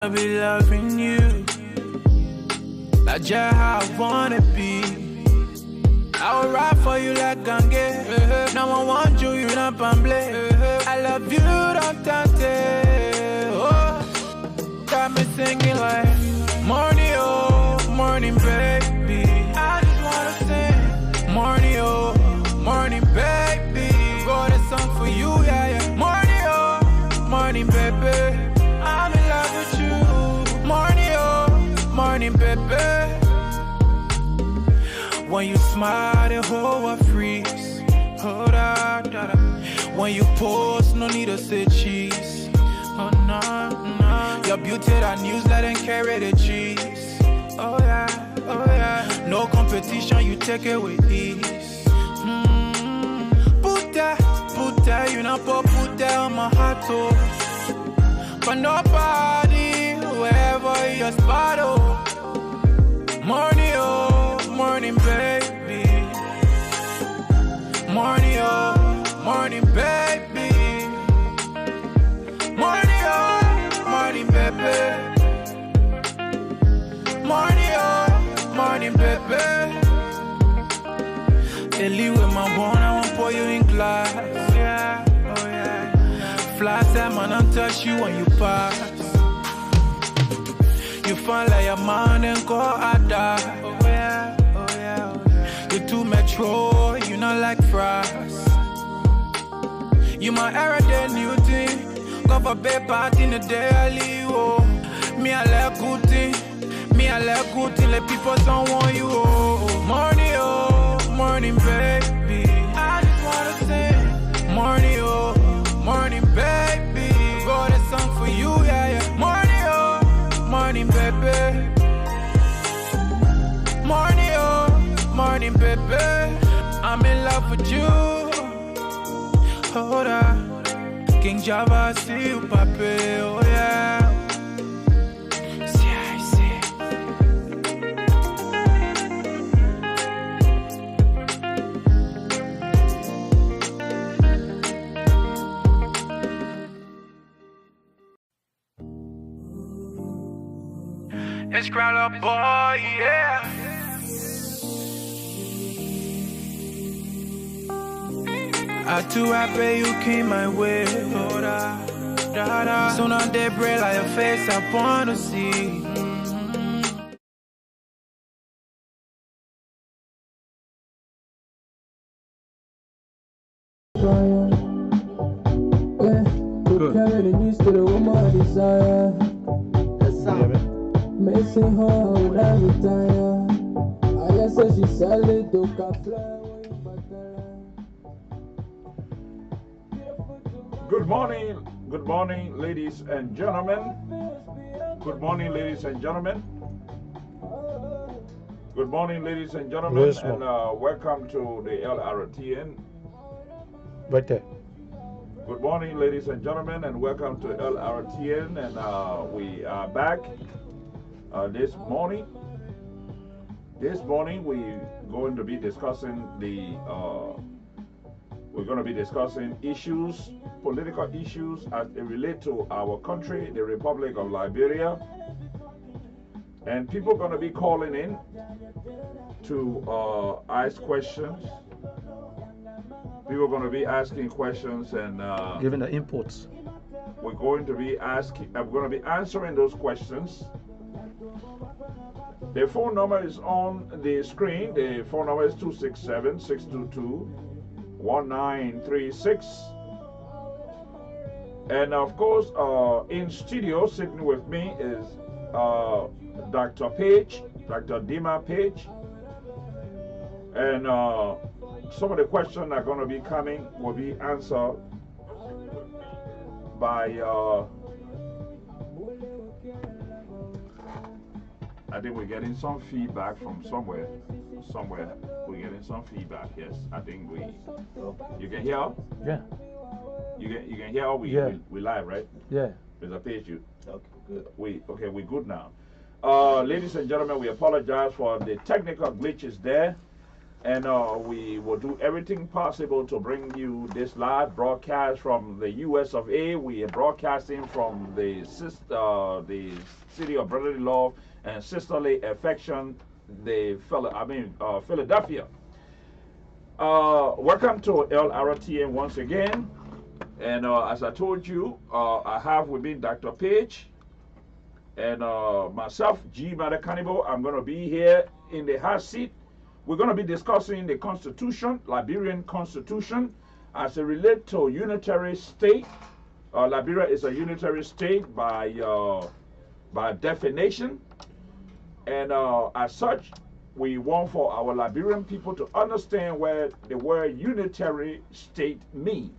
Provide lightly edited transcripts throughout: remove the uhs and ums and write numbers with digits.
I'll be loving you like just how I wanna be. I will ride for you like Gange. No one wants you, you're not pamble. I love you, don't tante. Oh, got me singing like morning, oh, morning, baby. I just wanna sing morning, oh, morning, baby. Wrote a song for you, yeah, yeah. Morning, oh, morning, baby. I'm in love with you. Morning, oh, morning, baby. When you smile, the whole world freeze. Hold on, when you pose, no need to say cheese. Oh no, no. Your beauty, that news, let them carry the cheese. Oh yeah, oh yeah. No competition, you take it with ease. Put that, you know, put that on my heart, oh. But nobody, wherever your spot, oh. Morning, oh, morning, baby. Morning, oh, morning, baby. Morning, oh, morning, baby. Morning, oh, morning, baby. Ellie with my bone, I won't pour you in glass. Oh yeah, oh yeah. Fly time, man, I'll touch you when you pass. You find like a man and go Ada. Oh yeah, oh yeah, oh yeah. You too metro, you not like fries. You my everyday new thing. Go for bed party in the daily, oh. Me I like good thing. Me I like good thing. Let people don't want you, oh. Morning, oh, morning, baby. I just wanna sing. Morning, oh, morning, baby. Wrote a song for you, yeah, yeah. Morning, oh, morning, baby. Morning, oh, morning, baby. I'm in love with you. Hold on. King Java, see you, papi, oh yeah. See, I see. It's Crowd Up Boy, yeah. I too happy you came my way. Oh, da. Soon on day break like your face, I wanna see. Good. Carry the news to the woman I desire. Missing her when I retire. I guess that she sell it to fly. Good morning, ladies and gentlemen. Good morning, ladies and gentlemen. Good morning, ladies and gentlemen, and welcome to the Lrtn. Right there. Good morning, ladies and gentlemen, and welcome to Lrtn. And we are back this morning. This morning we're going to be discussing issues, political issues as they relate to our country, the Republic of Liberia. And people are going to be calling in to ask questions. People are going to be asking questions and giving the inputs. We're going to be answering those questions. The phone number is on the screen. The phone number is 267-622-1936. And of course, in studio sitting with me is Dr. Page, Dr. Dima Page. And some of the questions that are going to be coming will be answered by I think we're getting some feedback from somewhere. We're getting some feedback. Yes, I think you can hear? Yeah. You can hear? We live, right? Yeah. There's a page. You. Okay, good. We're good now. Ladies and gentlemen, we apologize for the technical glitches there. And we will do everything possible to bring you this live broadcast from the U.S. of A. We are broadcasting from the city of brotherly love and sisterly affection, Philadelphia. Welcome to Lrtn once again. And as I told you, I have with me Dr. Page and myself, G. Cannibal. I'm going to be here in the hot seat. We're going to be discussing the Constitution, Liberian Constitution, as it relates to unitary state. Liberia is a unitary state by definition. And as such, we want for our Liberian people to understand what the word unitary state means.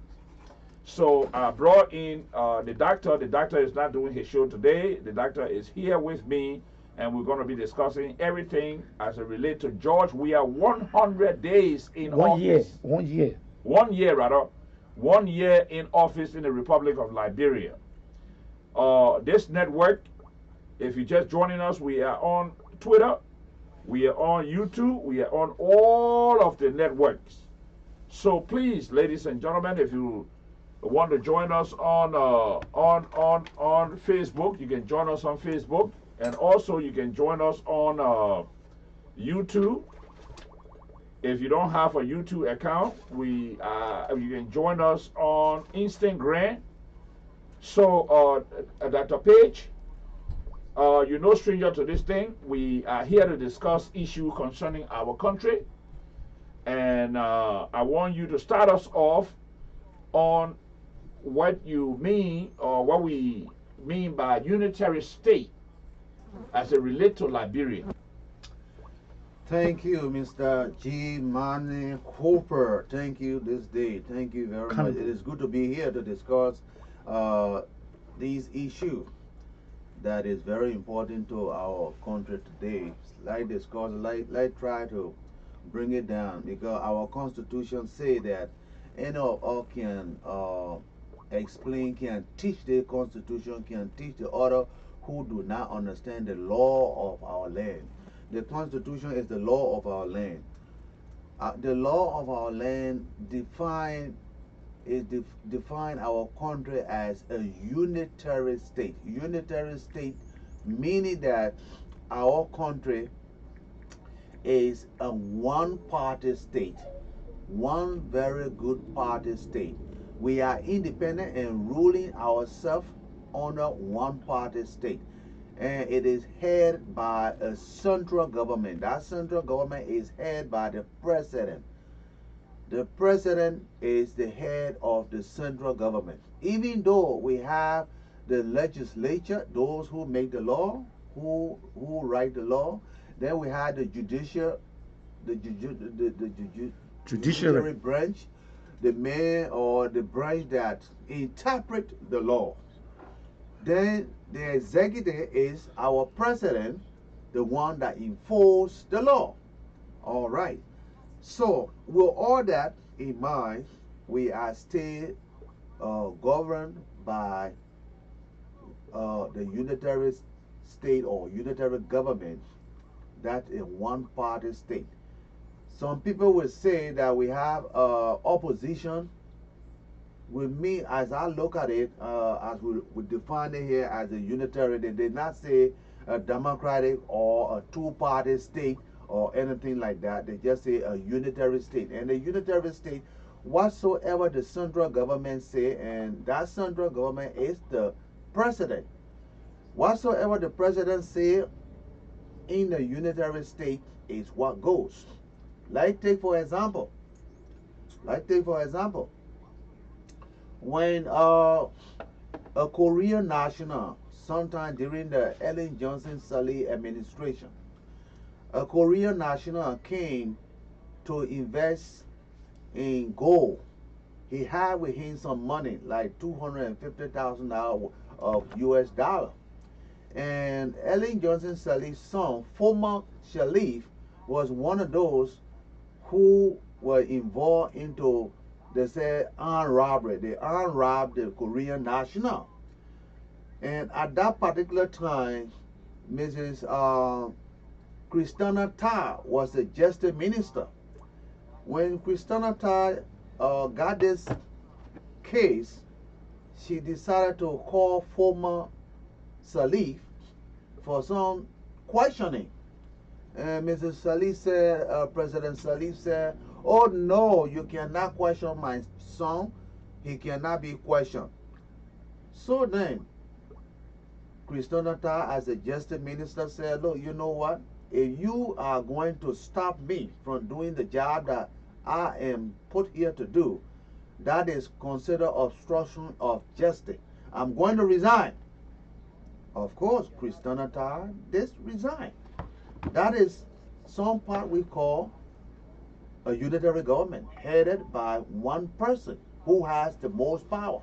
So I brought in the doctor. The doctor is not doing his show today. The doctor is here with me, and we're going to be discussing everything as it relates to George. We are 100 days in office. 1 year. 1 year, rather. 1 year in office in the Republic of Liberia. This network, if you're just joining us, we are on Twitter, we are on YouTube, we are on all of the networks. So please, ladies and gentlemen, if you want to join us on Facebook, you can join us on Facebook, and also you can join us on YouTube. If you don't have a YouTube account, you can join us on Instagram. So, Dr. Page, you're no stranger to this thing. We are here to discuss issues concerning our country, and I want you to start us off on what you mean, or what we mean by unitary state as it relates to Liberia. Thank you, Mr. G. Manny Cooper. Thank you this day. Thank you very much. It is good to be here to discuss these issues that is very important to our country today. Like try to bring it down, because our constitution say that any of us can explain, can teach the constitution, can teach the other who do not understand the law of our land. The constitution is the law of our land. The law of our land define our country as a unitary state. Unitary state meaning that our country is a one-party state, one very good party state. We are independent and ruling ourselves under one-party state. And it is headed by a central government. That central government is headed by the president. The president is the head of the central government. Even though we have the legislature, those who make the law, who write the law, then we have the judiciary branch, the man or the branch that interpret the law. Then the executive is our president, the one that enforces the law. All right. So with all that in mind, we are still governed by the unitary state or unitary government. That's a one-party state. Some people will say that we have opposition. With me, as I look at it, as we define it here as a unitary, they did not say a democratic or a two-party state or anything like that. They just say a unitary state. And the unitary state, whatsoever the central government say, and that central government is the president. Whatsoever the president say in the unitary state is what goes. Like take for example, when a Korean national, sometime during the Ellen Johnson Sirleaf administration, a Korean national came to invest in gold. He had with him some money, like $250,000 of US dollar. And Ellen Johnson Sirleaf's son, former Sirleaf, was one of those who were involved into, they say, armed robbery. They armed robbed the Korean national. And at that particular time, Mrs. Christina Ta was the justice minister. When Christina Todd got this case, she decided to call former Salif for some questioning. And Mrs. Salif said, President Salif said, "Oh no, you cannot question my son. He cannot be questioned." So then, Christina Todd, as a justice minister, said, "Look, you know what? If you are going to stop me from doing the job that I am put here to do, that is considered obstruction of justice. I'm going to resign." Of course, Christina Todd did resign. That is some part we call a unitary government headed by one person who has the most power.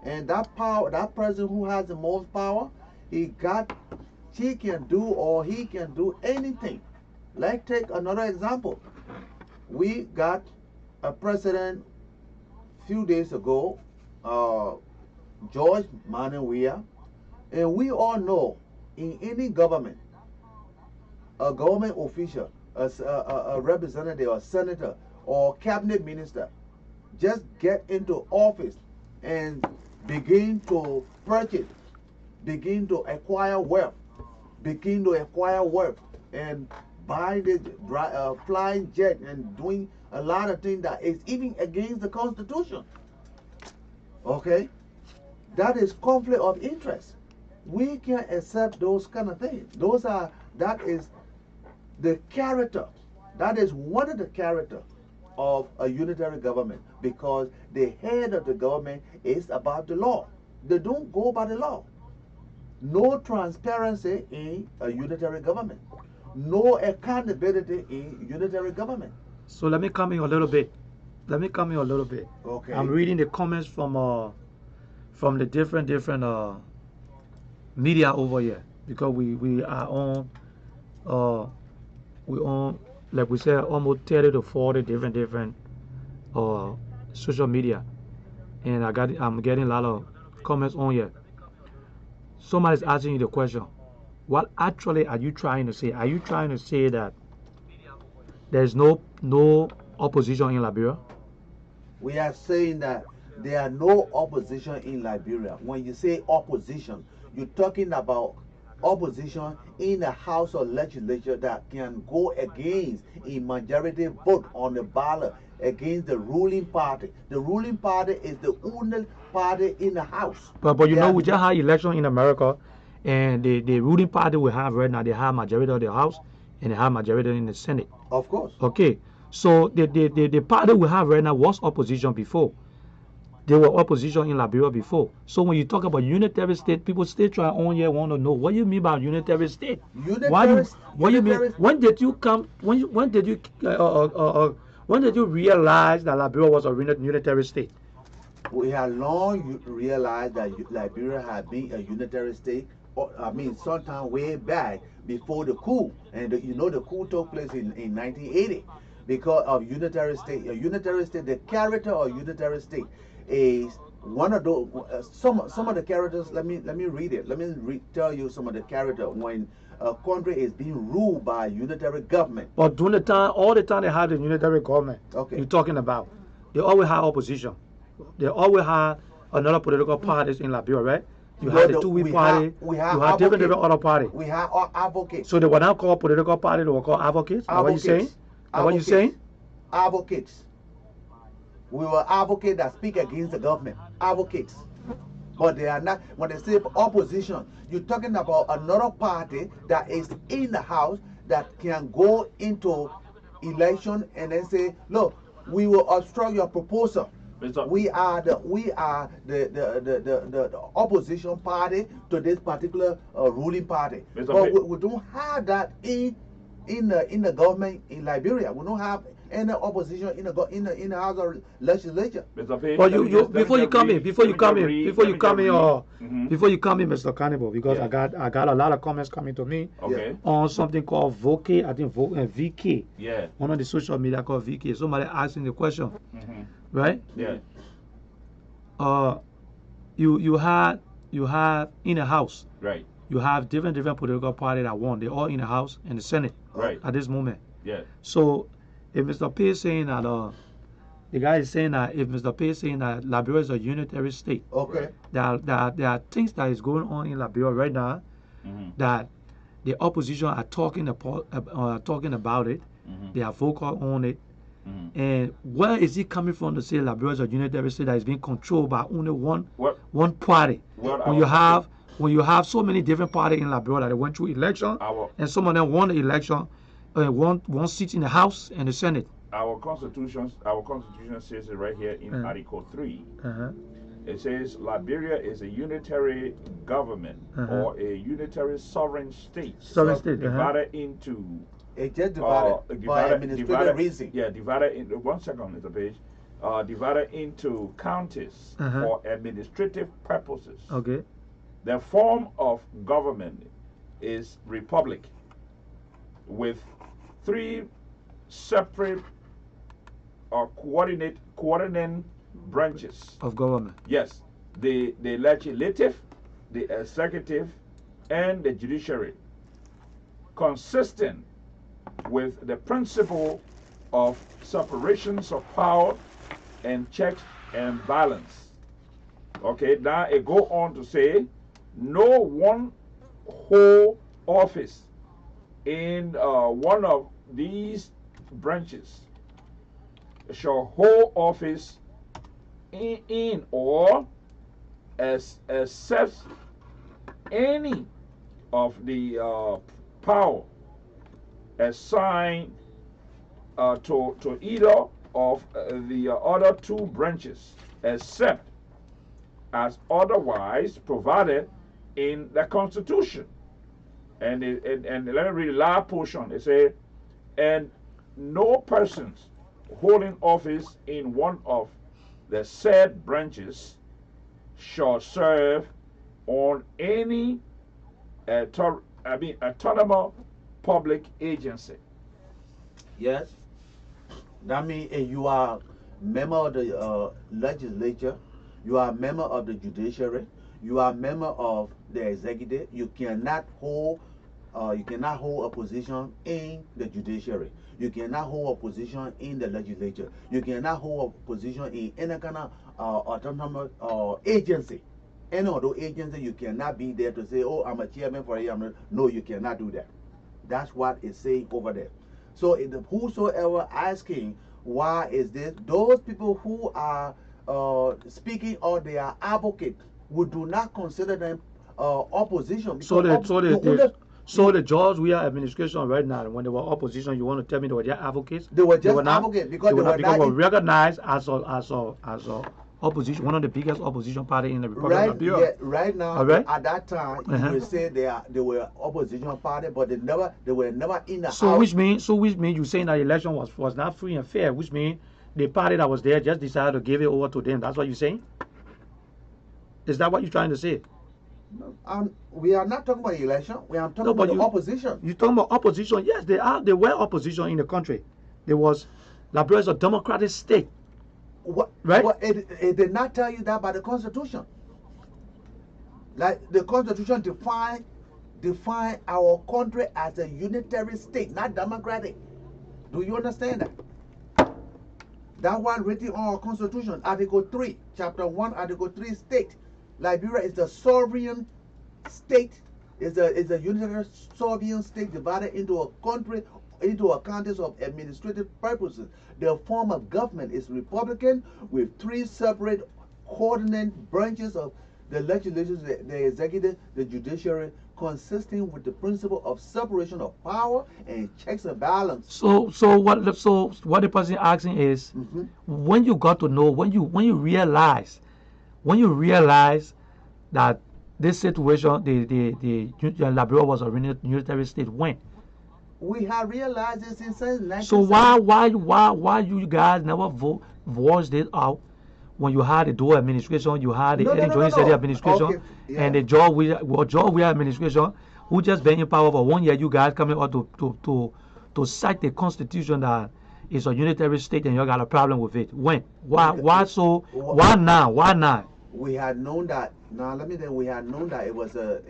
And that power, that person who has the most power, she can do or he can do anything. Like take another example. We got a president few days ago, George Manawia, and we all know in any government, a government official, a representative, or senator, or cabinet minister, just get into office and begin to purchase, begin to acquire wealth, and buy the flying jet and doing a lot of things that is even against the Constitution. Okay? That is conflict of interest. We can't accept those kind of things. That is the character. That is one of the character of a unitary government, because the head of the government is about the law. They don't go by the law. No transparency in a unitary government. No accountability in unitary government. So let me come in a little bit. Okay. I'm reading the comments from the different media over here, because we are on we own, like we said, almost 30 to 40 different social media, and I'm getting a lot of comments on here. Somebody's asking you the question, what actually are you trying to say? Are you trying to say that there's no opposition in Liberia? We are saying that there are no opposition in Liberia. When you say opposition, you're talking about opposition in the House of Legislature that can go against a majority vote on the ballot against the ruling party. The ruling party is the only party in the House. But you know, we just had election in America, and the ruling party we have right now, they have majority of the House and they have majority in the Senate. Of course. Okay, so the party we have right now was opposition before. They were opposition in Liberia before. So when you talk about unitary state, people still try on here want to know what you mean by unitary state. What you mean? When did you come? When did you realize that Liberia was a unitary state? We have long realized that Liberia had been a unitary state. I mean, sometime way back before the coup, and the coup took place in 1980 because of unitary state. A unitary state, the character of unitary state is one of those. Some of the characters. Let me read it. Let me tell you some of the character when a country is being ruled by a unitary government. But during the time, all the time they had the unitary government. Okay. You're talking about. They always had opposition. They always had another political parties in Liberia, right? You had the two-way party. You had different other parties. We have advocates. So they were not called political party. They were called advocates. Is what you saying? Is what you saying? Advocates. We were advocates that speak against the government. Advocates. But they are not. When they say opposition, you're talking about another party that is in the House that can go into election and then say, look, we will obstruct your proposal. We are the opposition party to this particular ruling party. But we don't have that in the government in Liberia. We don't have any opposition in the House of Legislature. But before you come in, Mr. Cannibal, because I got a lot of comments coming to me on something called VK. I think VK. Yeah. One of the social media called VK. Somebody asking the question, right? Yeah. You have in the House. Right. You have different political parties that won. They're all in the House and the Senate. Right. At this moment. Yeah. So if Mr. P is saying that the guy is saying that if Mr. P is saying that Liberia is a unitary state, Okay. there are things that is going on in Liberia right now that the opposition are talking about it. They are vocal on it. And where is it coming from to say Liberia is a unitary state that is being controlled by only one party? When you have so many different parties in Liberia that they went through election, and some of them won the election, one seat in the House and the Senate. Our constitution says it right here in Article 3. It says Liberia is a unitary government or a unitary sovereign state. Divided into. It just divided by administrative reason. Yeah, divided into 1 second, Mr. Page. Divided into counties for administrative purposes. Okay. The form of government is republic, with 3 separate or coordinating branches of government. Yes, the legislative, the executive, and the judiciary, consistent with the principle of separations of power and checks and balance. Okay, now it go on to say, no one whole office in one of these branches shall hold office in or accept any of the power assigned to either of the other 2 branches, except as otherwise provided in the Constitution. And let me read the last portion. It says, and no persons holding office in one of the said branches shall serve on any autonomous public agency. Yes. That means if you are member of the legislature, you are member of the judiciary, you are member of the executive, you cannot hold a position in the judiciary. You cannot hold a position in the legislature. You cannot hold a position in any kind of autonomous agency. Any of those agencies, you cannot be there to say, oh, I'm a chairman for it. No, you cannot do that. That's what it's saying over there. So whosoever asking, why is this? Those people who are speaking or they are advocates, we do not consider them opposition. So the George Weah administration right now, when they were opposition, you want to tell me they were just advocates? They were just advocates because they were recognized as a opposition, one of the biggest opposition party in the Republic of Liberia. Yeah, right now, at that time, you would say they were opposition party, but they were never in the house. Which means you saying that election was not free and fair, which means the party that was there just decided to give it over to them. That's what you're saying? Is that what you're trying to say? We are not talking about election. We are talking about the opposition. You're talking about opposition. Yes, they were opposition in the country. There was Liberia is a democratic state. Right? Well, it did not tell you that by the Constitution. Like the Constitution define our country as a unitary state, not democratic. Do you understand that? That one written on our Constitution, Article 3, Chapter 1, Article 3 state. Liberia is a sovereign state, is a unitary sovereign state divided into a country, into a counties of administrative purposes. The form of government is republican with 3 separate coordinate branches of the legislature, the executive, the judiciary, consisting with the principle of separation of power and checks and balance. So what the person asking is, when you got to know, when you realize that this situation, the Liberia was a unitary state, when? We have realized this in since. So why you guys never voiced it out when you had the Doe administration, you had the Joint City administration, and the George Weah administration, who just been in power for 1 year? You guys coming out to cite the Constitution that is a unitary state, and you got a problem with it. When? Why now? Why not? We had known that. Now let me then. We had known that it was a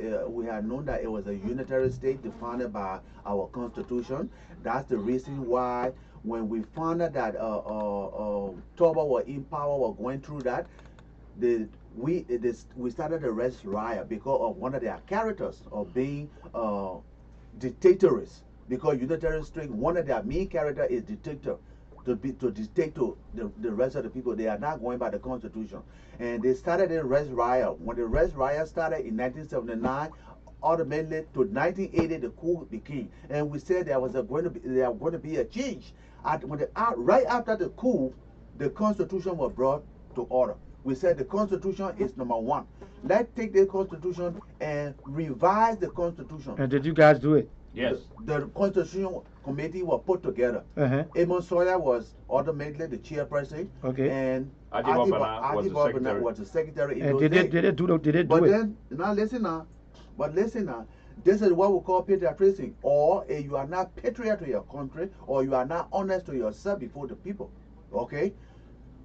unitary state defined by our Constitution. That's the reason why when we found out that Toba were in power, were going through that, we started the Red Riot because of one of their characters of being dictatorial. Because Unitarian Strength, one of their main character is dictator, to dictate to the rest of the people. They are not going by the Constitution, and they started the Red Riot. When the Red Riot started in 1979, ultimately to 1980 the coup began, and we said there was going to be a change. Right after the coup, the Constitution was brought to order. We said the Constitution is number one. Let's take the Constitution and revise the Constitution. And did you guys do it? Yes. The Constitution Committee was put together. Amon Sawyer was ultimately the chairperson. Okay. And Adi Barbana was the secretary. And did they do it? But then, now listen now. This is what we call patriotism. Or you are not patriot to your country, or you are not honest to yourself before the people. Okay?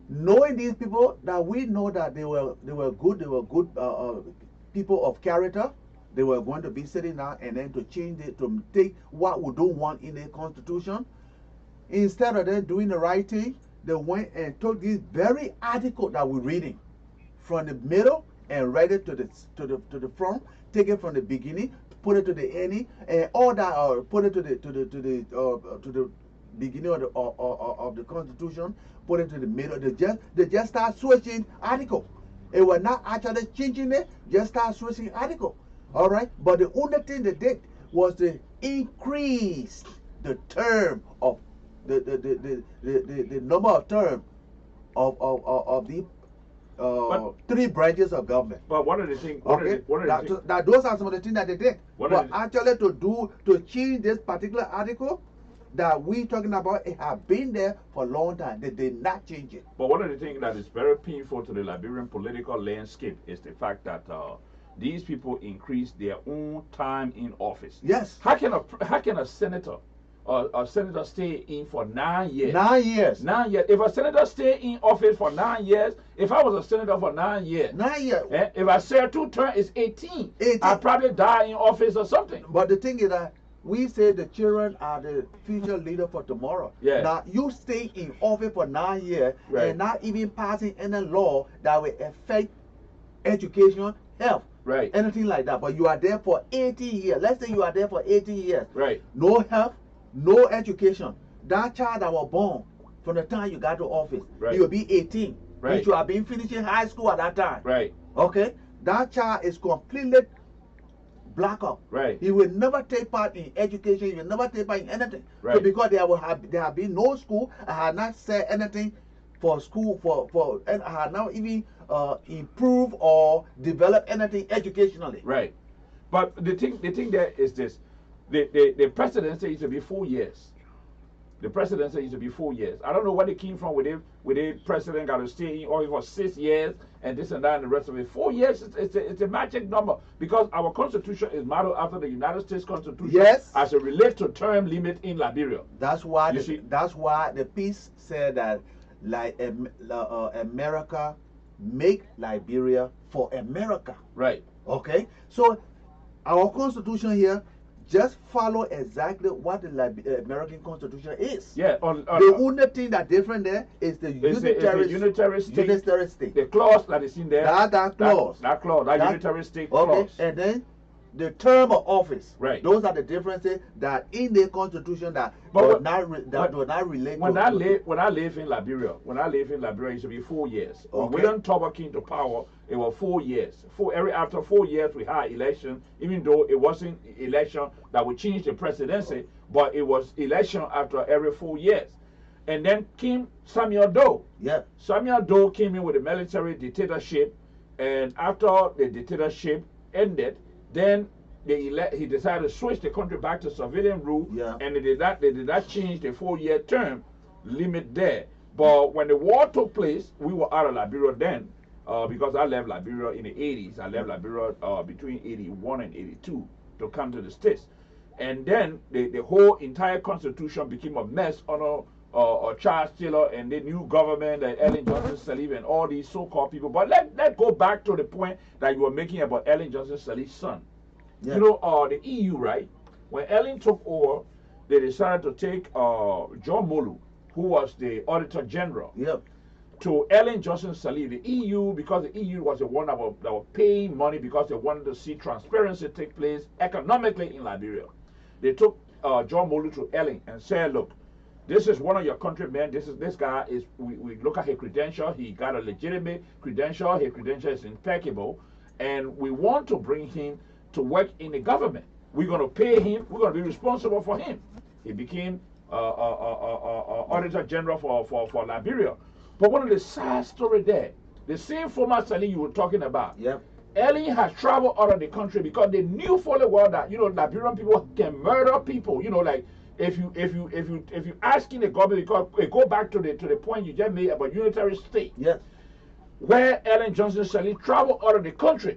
Knowing these people, that we know that they were good people of character. They were going to be sitting down and then to change it, to take what we don't want in the Constitution. Instead of them doing the right thing, they went and took this very article that we're reading from the middle and read it to the front, take it from the beginning, put it to the ending, and all that, put it to the beginning of the Constitution, put it to the middle. They just start switching article. It was not actually changing it, just start switching article. All right, but the only thing they did was to increase the term of the number of term of the three branches of government. But one of the things, that those are some of the things that they did. But actually, to change this particular article that we talking about, it have been there for a long time. They did not change it. But one of the things that is very painful to the Liberian political landscape is the fact that these people increase their own time in office. Yes. How can a senator or a senator stay in for 9 years? 9 years. 9 years. If a senator stay in office for 9 years, if I was a senator for 9 years, 9 years. If I serve 2 terms, it's 18. I'll probably die in office or something. But the thing is that we say the children are the future leader for tomorrow. Yeah. Now you stay in office for 9 years and not even passing any law that will affect education, health. Right. Anything like that. But you are there for 80 years. Let's say you are there for 80 years. Right. No health, no education. That child that was born from the time you got to office, right, he will be 18. Right. Which you have been finishing high school at that time. Right. Okay? That child is completely black up. Right. He will never take part in education. He will never take part in anything. Right. So because there have been no school, I had not said anything for school and I had not even improve or develop anything educationally. Right. But the thing there is this: the presidency used to be 4 years. The presidency used to be 4 years. I don't know where they came from with the president got to stay in office for 6 years and this and that and the rest of it. 4 years it's a magic number because our constitution is modeled after the United States Constitution. Yes. As it relates to term limit in Liberia. That's why the piece said that America make Liberia for America. Right. Okay. So our constitution here just follow exactly what the American Constitution is. Yeah. The only thing that different there is the unitary state. The clause that is in there. That clause. That unitary state clause. Okay. And then the term of office. Right. Those are the differences that in the Constitution that do not relate. When I live in Liberia, it should be 4 years. Okay. When William Toba came to power, it was 4 years. After 4 years, we had election. Even though it wasn't election that would change the presidency, but it was election after every 4 years. And then came Samuel Doe. Yeah. Samuel Doe came in with a military dictatorship, and after the dictatorship ended, then he decided to switch the country back to civilian rule, and they did not change the 4-year term limit there. But when the war took place, we were out of Liberia then, because I left Liberia in the 80s. I left Liberia between 81 and 82 to come to the States. And then the whole entire constitution became a mess under Charles Taylor and the new government, Ellen Johnson Sirleaf and all these so-called people. But let's go back to the point that you were making about Ellen Johnson Sirleaf's son. Yeah. You know, the EU, right? When Ellen took over, they decided to take John Molu who was the Auditor General, Yep. to Ellen Johnson Sirleaf, the EU, because the EU was the one that were paying money because they wanted to see transparency take place economically in Liberia. They took John Molu to Ellen and said, look, this is one of your countrymen. This guy is. We look at his credential. He got a legitimate credential. His credential is impeccable, and we want to bring him to work in the government. We're going to pay him. We're going to be responsible for him. He became Auditor General for Liberia. But one of the sad story there, the same former Sally you were talking about. Yep. Ellen has traveled out of the country because they knew fully well that Liberian people can murder people. Like. If you asking the government, because it go back to the point you just made about unitary state, Yes. where Ellen Johnson Sirleaf traveled out of the country,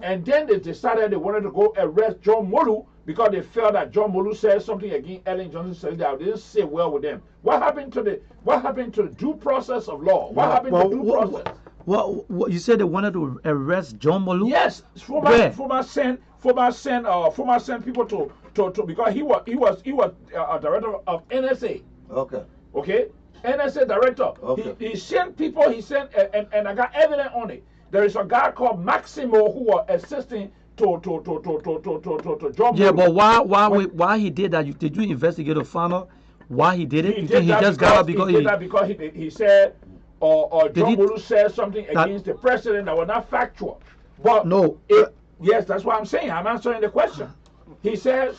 and then they decided they wanted to go arrest John Molu because they felt that John Molu said something against Ellen Johnson Sirleaf that didn't sit well with them. What happened to the due process of law? What happened to due process? What you said they wanted to arrest John Molu? Yes, former send people to because he was a director of NSA. Okay. Okay, NSA director. Okay. He sent people. He sent and I got evidence on it. There is a guy called Maximo who was assisting to John. Yeah, Molu. but why he did that? Did you investigate or find out why he did it? He did that because he said or John Molu said something against the president that was not factual. But no. Yes, that's what I'm saying. I'm answering the question. He says,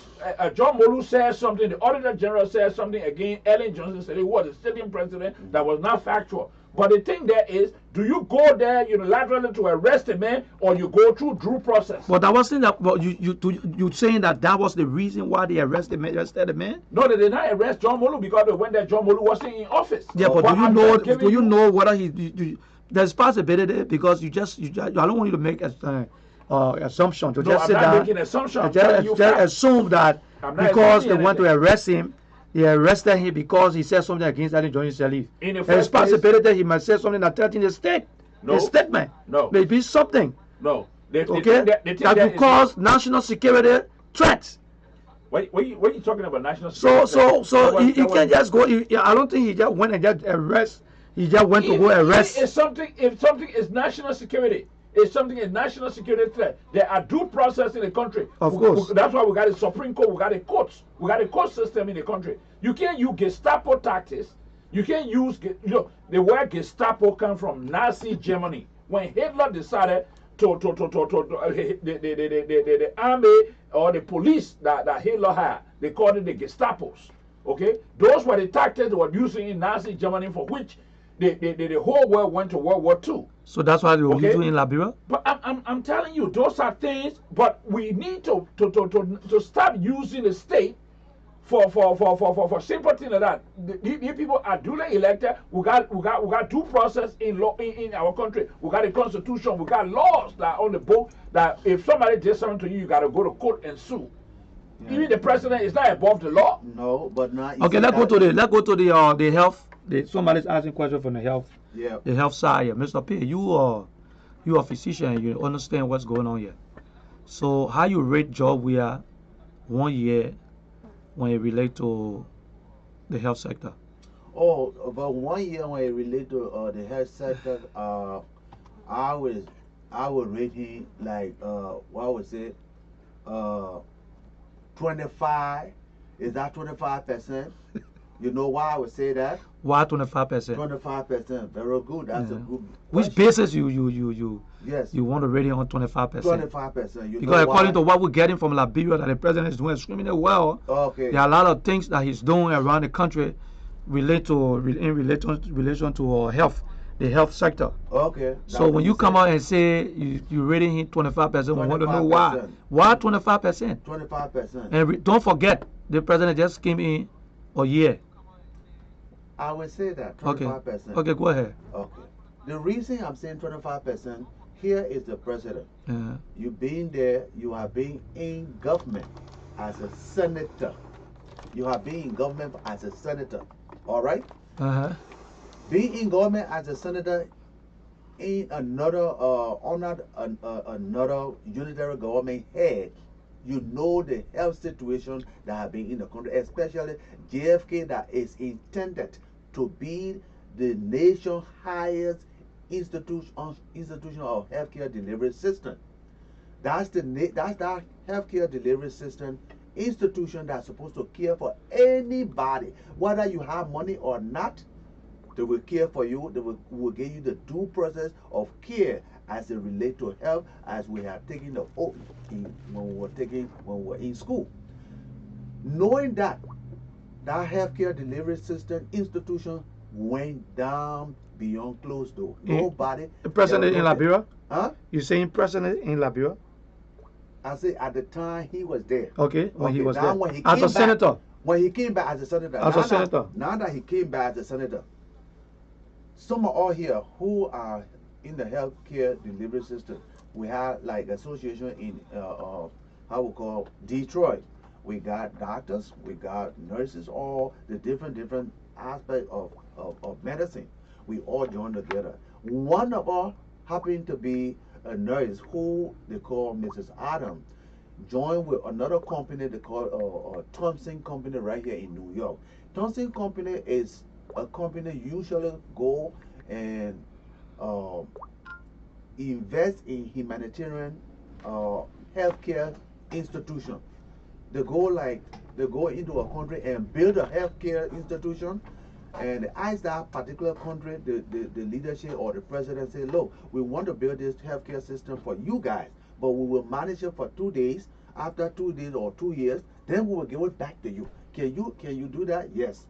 John Molu says something, the Auditor General says something against Ellen Johnson Sirleaf, who was the sitting president, that was not factual. But the thing there is, do you go there unilaterally to arrest a man, or you go through due process? But I was saying that. Well, you saying that was the reason why they arrested the man? No, they did not arrest John Molu because they went there. John Molu wasn't in office. Yeah, but do you know whether there's possibility because I don't want you to make assumption to just sit down. I'm not making assumption. Just assume that because they want to arrest him, they arrested him because he said something against Ellen Johnson Sirleaf. There's possibility he might say something that threatens the state. No. His statement. No. Maybe something. No. That could cause national security threats. What are you talking about national security? So he can't just go. I don't think he just went and just arrest. He just went to go arrest. If something is national security, if something is national security threat, there are due process in the country. Of course. That's why we got a Supreme Court, we got a courts, we got a court system in the country. You can't use Gestapo tactics. You can't use, the word Gestapo comes from Nazi Germany. When Hitler decided the army or the police that Hitler had, they called it the Gestapos. Okay? Those were the tactics they were using in Nazi Germany, for which the whole world went to World War II. So that's why they were using in Liberia? But I'm telling you, those are things, but we need to stop using the state for sympathy like that. These people are duly elected. We got due process in law in our country. We got a constitution. We got laws that are on the book that if somebody did something to you, you got to go to court and sue. Yeah. Even the president is not above the law. No, but not. Okay, let's go to the health. Somebody's asking question from the health. Yeah. The health side here, Mr. P. You are a physician and you understand what's going on here. So how you rate job we are 1 year when it relate to the health sector? Oh, about 1 year when it relate to the health sector, I would rate him like what would say 25. Is that 25%? You know why I would say that? Why 25%? 25%. Very good. That's a good Which question. basis you Yes. you want to rate it on 25%? 25%. Because according to what we're getting from Liberia, that the president is doing extremely well. Okay. There are a lot of things that he's doing around the country in relation to health, the health sector. Okay. So when you come out and say you rating him 25%, we want to know why. Why 25%? 25%. And don't forget, the president just came in a year. I would say that 25%. Okay, go ahead. Okay. The reason I'm saying 25%, here is the president. You being there, you are being in government as a senator. You are being in government as a senator. All right? Being in government as a senator in another another unitary government head, you know the health situation that have been in the country, especially JFK, that is intended to be the nation's highest institution of healthcare delivery system. That's that healthcare delivery system institution that's supposed to care for anybody, whether you have money or not. They will care for you. They will give you the due process of care as it relates to health, as we have taken the oath when we were in school. Knowing that healthcare delivery system institution went down beyond closed door. Nobody. The president in Liberia? Huh? You saying president in Liberia? I say at the time he was there. Okay, when he was now there. When he As a senator? When he came back as a senator. Now that he came back as a senator, some are all here who are in the healthcare delivery system. We have like association in how we call Detroit. We got doctors, we got nurses, all the different aspects of medicine. We all joined together. One of us happened to be a nurse who they call Mrs. Adam, joined with another company they call Thompson Company right here in New York. Thompson Company is a company usually go and invest in humanitarian healthcare institution. They go into a country and build a healthcare institution, and they ask that particular country, the leadership or the president say, look, we want to build this healthcare system for you guys, but we will manage it for 2 days. After 2 days or 2 years, then we will give it back to you. Can you do that? Yes.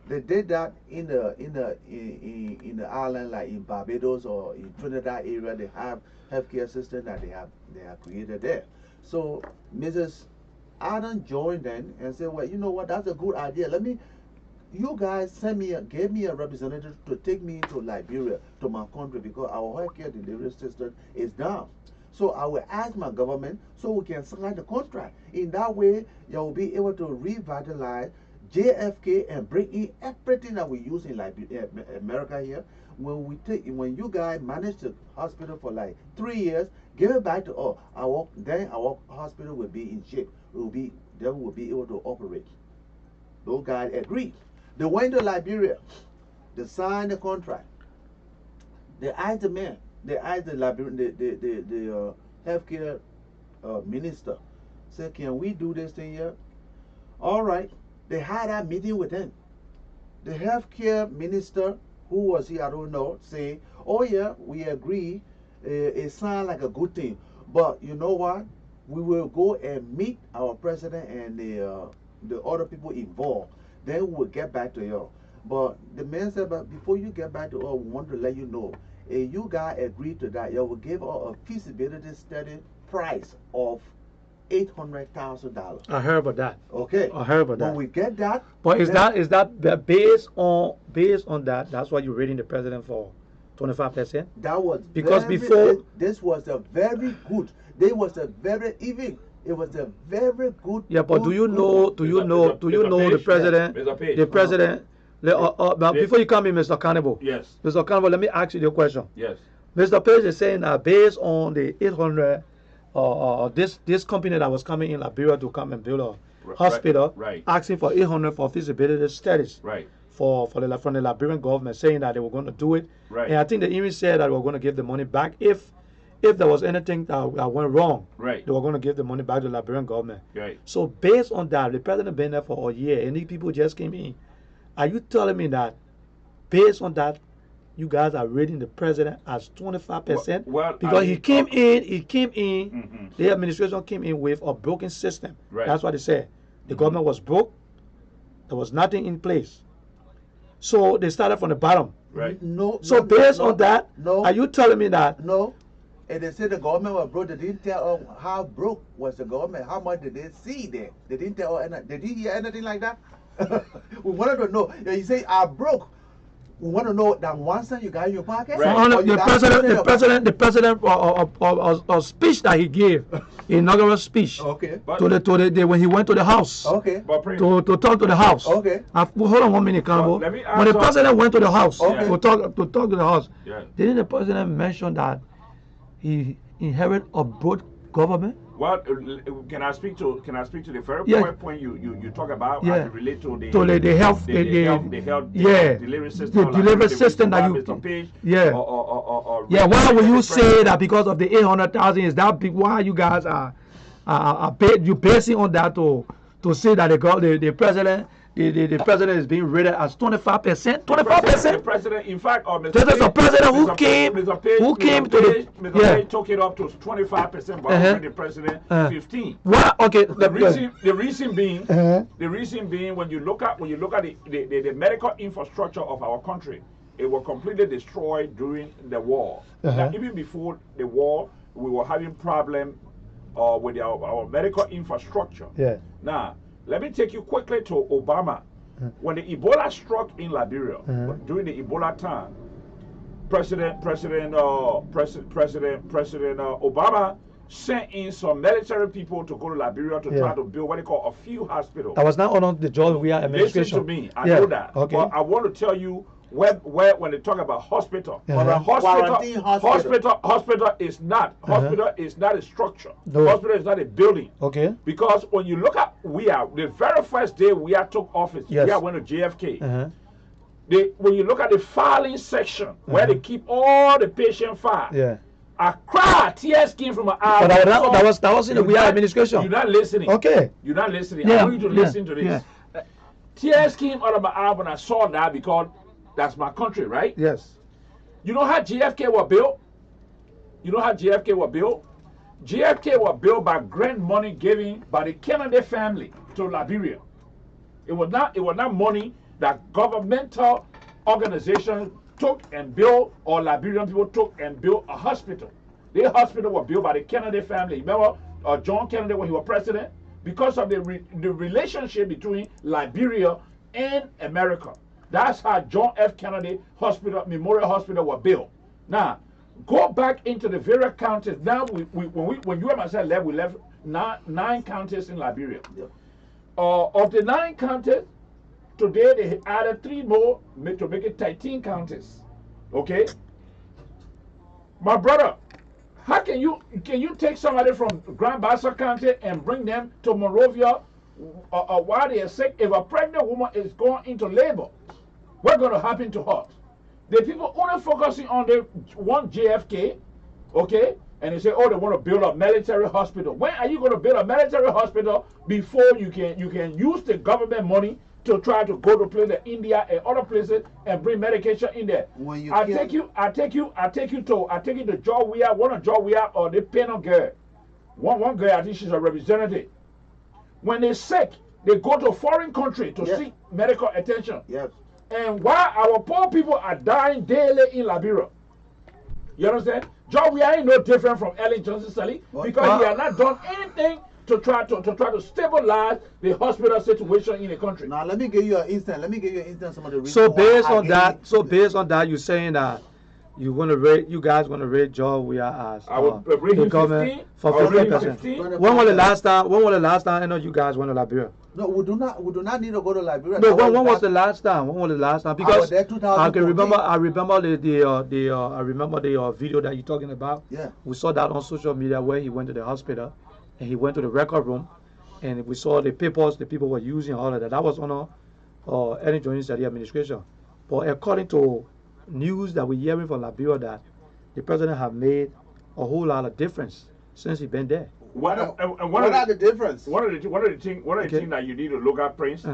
They did that in the island, like in Barbados or in Trinidad area. They have healthcare system that they have created there. So Mrs. Adam joined them and said, well, you know what, that's a good idea. You guys gave me a representative to take me to Liberia, to my country, because our healthcare delivery system is down. So I will ask my government so we can sign the contract. In that way, you will be able to revitalize JFK and bring in everything that we use in America here. When you guys manage the hospital for like 3 years, give it back to us. Then our hospital will be in shape. Then we'll be able to operate. Those guys agreed. They went to Liberia. They signed the contract. They asked the man. They asked the healthcare minister. Said, can we do this thing here? All right. They had a meeting with him. The healthcare minister, who was he, I don't know, say, oh yeah, we agree. It sounds like a good thing. But you know what? We will go and meet our president and the other people involved. Then we'll get back to you. But the man said, but before you get back to us, we want to let you know, if you guys agree to that, you will give us a feasibility study price of $800,000. I heard about that. Okay. I heard about that. When we get that. But is that based on that? That's why you're rating the president for 25%? That was because before this was a very good. It was a very good. Yeah, but do you know the president? The president. Now, before you come in, Mr. Cannibal. Yes. Mr. Cannibal, let me ask you the question. Yes. Mr. Page is saying that based on the 800, this company that was coming in Liberia to come and build a hospital, right. asking for 800 for feasibility studies, right. from the Liberian government, saying that they were going to do it, right. And I think they even said that they were going to give the money back if there was anything that went wrong, right. They were going to give the money back to the Liberian government. Right. So based on that, the president been there for a year, and these people just came in. Are you telling me that based on that, you guys are rating the president as 25%? Well, because he came in, the administration came in with a broken system. Right. That's what they said. The government was broke. There was nothing in place. So they started from the bottom. Right. So based on that, are you telling me that? No. And they said the government was broke. They didn't tell us how broke was the government. How much did they see there? They didn't tell us anything. Did you hear anything like that? We wanted to know. You say, I'm broke. We want to know that one cent you got in your pocket. Right. The president speech that he gave, inaugural speech. Okay. When he went to the house. Okay. To talk to the house. Okay. Hold on 1 minute, Campbell. When the president went to the house to talk to the house, didn't the president mention that he inherited a broke government? Well, can I speak to the very point you talk about as it relate to the health delivery system, the delivery system that you Mr. Page, why will you say that because of the 800,000 is that big? Why you guys are you basing on that to say that the president the president is being rated as 25%. 25%. The president, in fact, this is a president who came to the Page took it up to 25%, while the president 15. What? Okay. The reason being, when you look at the medical infrastructure of our country, it was completely destroyed during the war. Now, even before the war, we were having problem with our medical infrastructure. Yeah. Now, let me take you quickly to Obama. When the Ebola struck in Liberia, during the Ebola time, President Obama sent in some military people to go to Liberia to try to build what they call a field hospital. That was not under the George Weah administration. Listen to me, I know that. Okay. But I want to tell you where when they talk about hospital, hospital is not a structure. No. Hospital is not a building. Okay. Because when you look at the very first day took office, went to JFK. When you look at the filing section where they keep all the patient files, I cried, tears came from my eyes. But that was in the Weah administration. You're not listening. Okay. You're not listening. I want you to listen to this. Tears came out of my eyes when I saw that, because that's my country, right? Yes. You know how JFK was built? JFK was built by grant money given by the Kennedy family to Liberia. It was not money that governmental organizations took and built, or Liberian people took and built a hospital. The hospital was built by the Kennedy family. Remember John Kennedy when he was president? Because of the relationship between Liberia and America. That's how John F. Kennedy Memorial Hospital was built. Now, go back into the various counties. Now, when you and myself left, we left nine counties in Liberia. Yep. Of the 9 counties, today they added 3 more to make it 13 counties. Okay? My brother, how can you take somebody from Grand Bassa County and bring them to Monrovia while they are sick? If a pregnant woman is going into labor, what's going to happen to her? The people only focusing on the one JFK, okay? And they say, oh, they want to build a military hospital. When are you going to build a military hospital before you can use the government money to try to go to places like India and other places and bring medication in there? I take you to George Weah, one of George Weah, or the panel girl. One girl, I think she's a representative. When they're sick, they go to a foreign country to seek medical attention. Yes. And while our poor people are dying daily in Liberia, you understand? George Weah ain't no different from Ellen Johnson Sirleaf, because he has not done anything to try to stabilize the hospital situation in the country. Now let me give you an instance. Some of the reasons. So based on that, you're saying that you guys gonna rate George Weah as I would rate him 15 for 50%. When was the last time you guys went to Liberia? No, we do not need to go to Liberia. No, when was the last time? Because I remember the video that you're talking about. Yeah. We saw that on social media where he went to the hospital and he went to the record room, and we saw the papers the people were using, all of that. That was on Ellen Johnson Sirleaf administration. But according to news that we're hearing from Liberia, that the president have made a whole lot of difference since he been there. What are the difference? One of the things that you need to look at, Prince,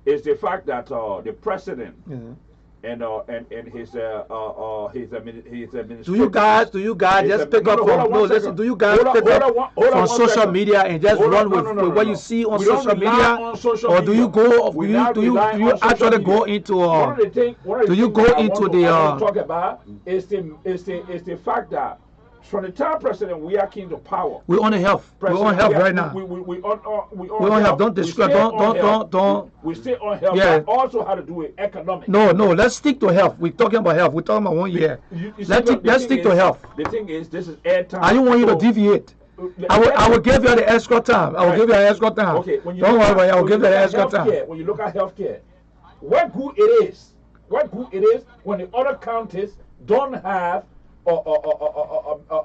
is the fact that the president and his administration. Do you guys just pick up from do you guys pick up from social media and just run with what you see on social media, or do you go do you actually go into do you go into the talk about is the fact that from the time President Weah came to power, we on health. We're on health right now. We on health. Don't describe. Don't. We stay on health. Yeah. But also how to do it economic. No. Let's stick to health. We're talking about health. We're talking about 1 year. Let's stick to health. The thing is, this is airtime. I don't want you to deviate. I will give you the extra time. I will give you the extra time. Okay. Don't worry about it. I will give you the extra time. When you look at healthcare, what good it is when the other counties don't have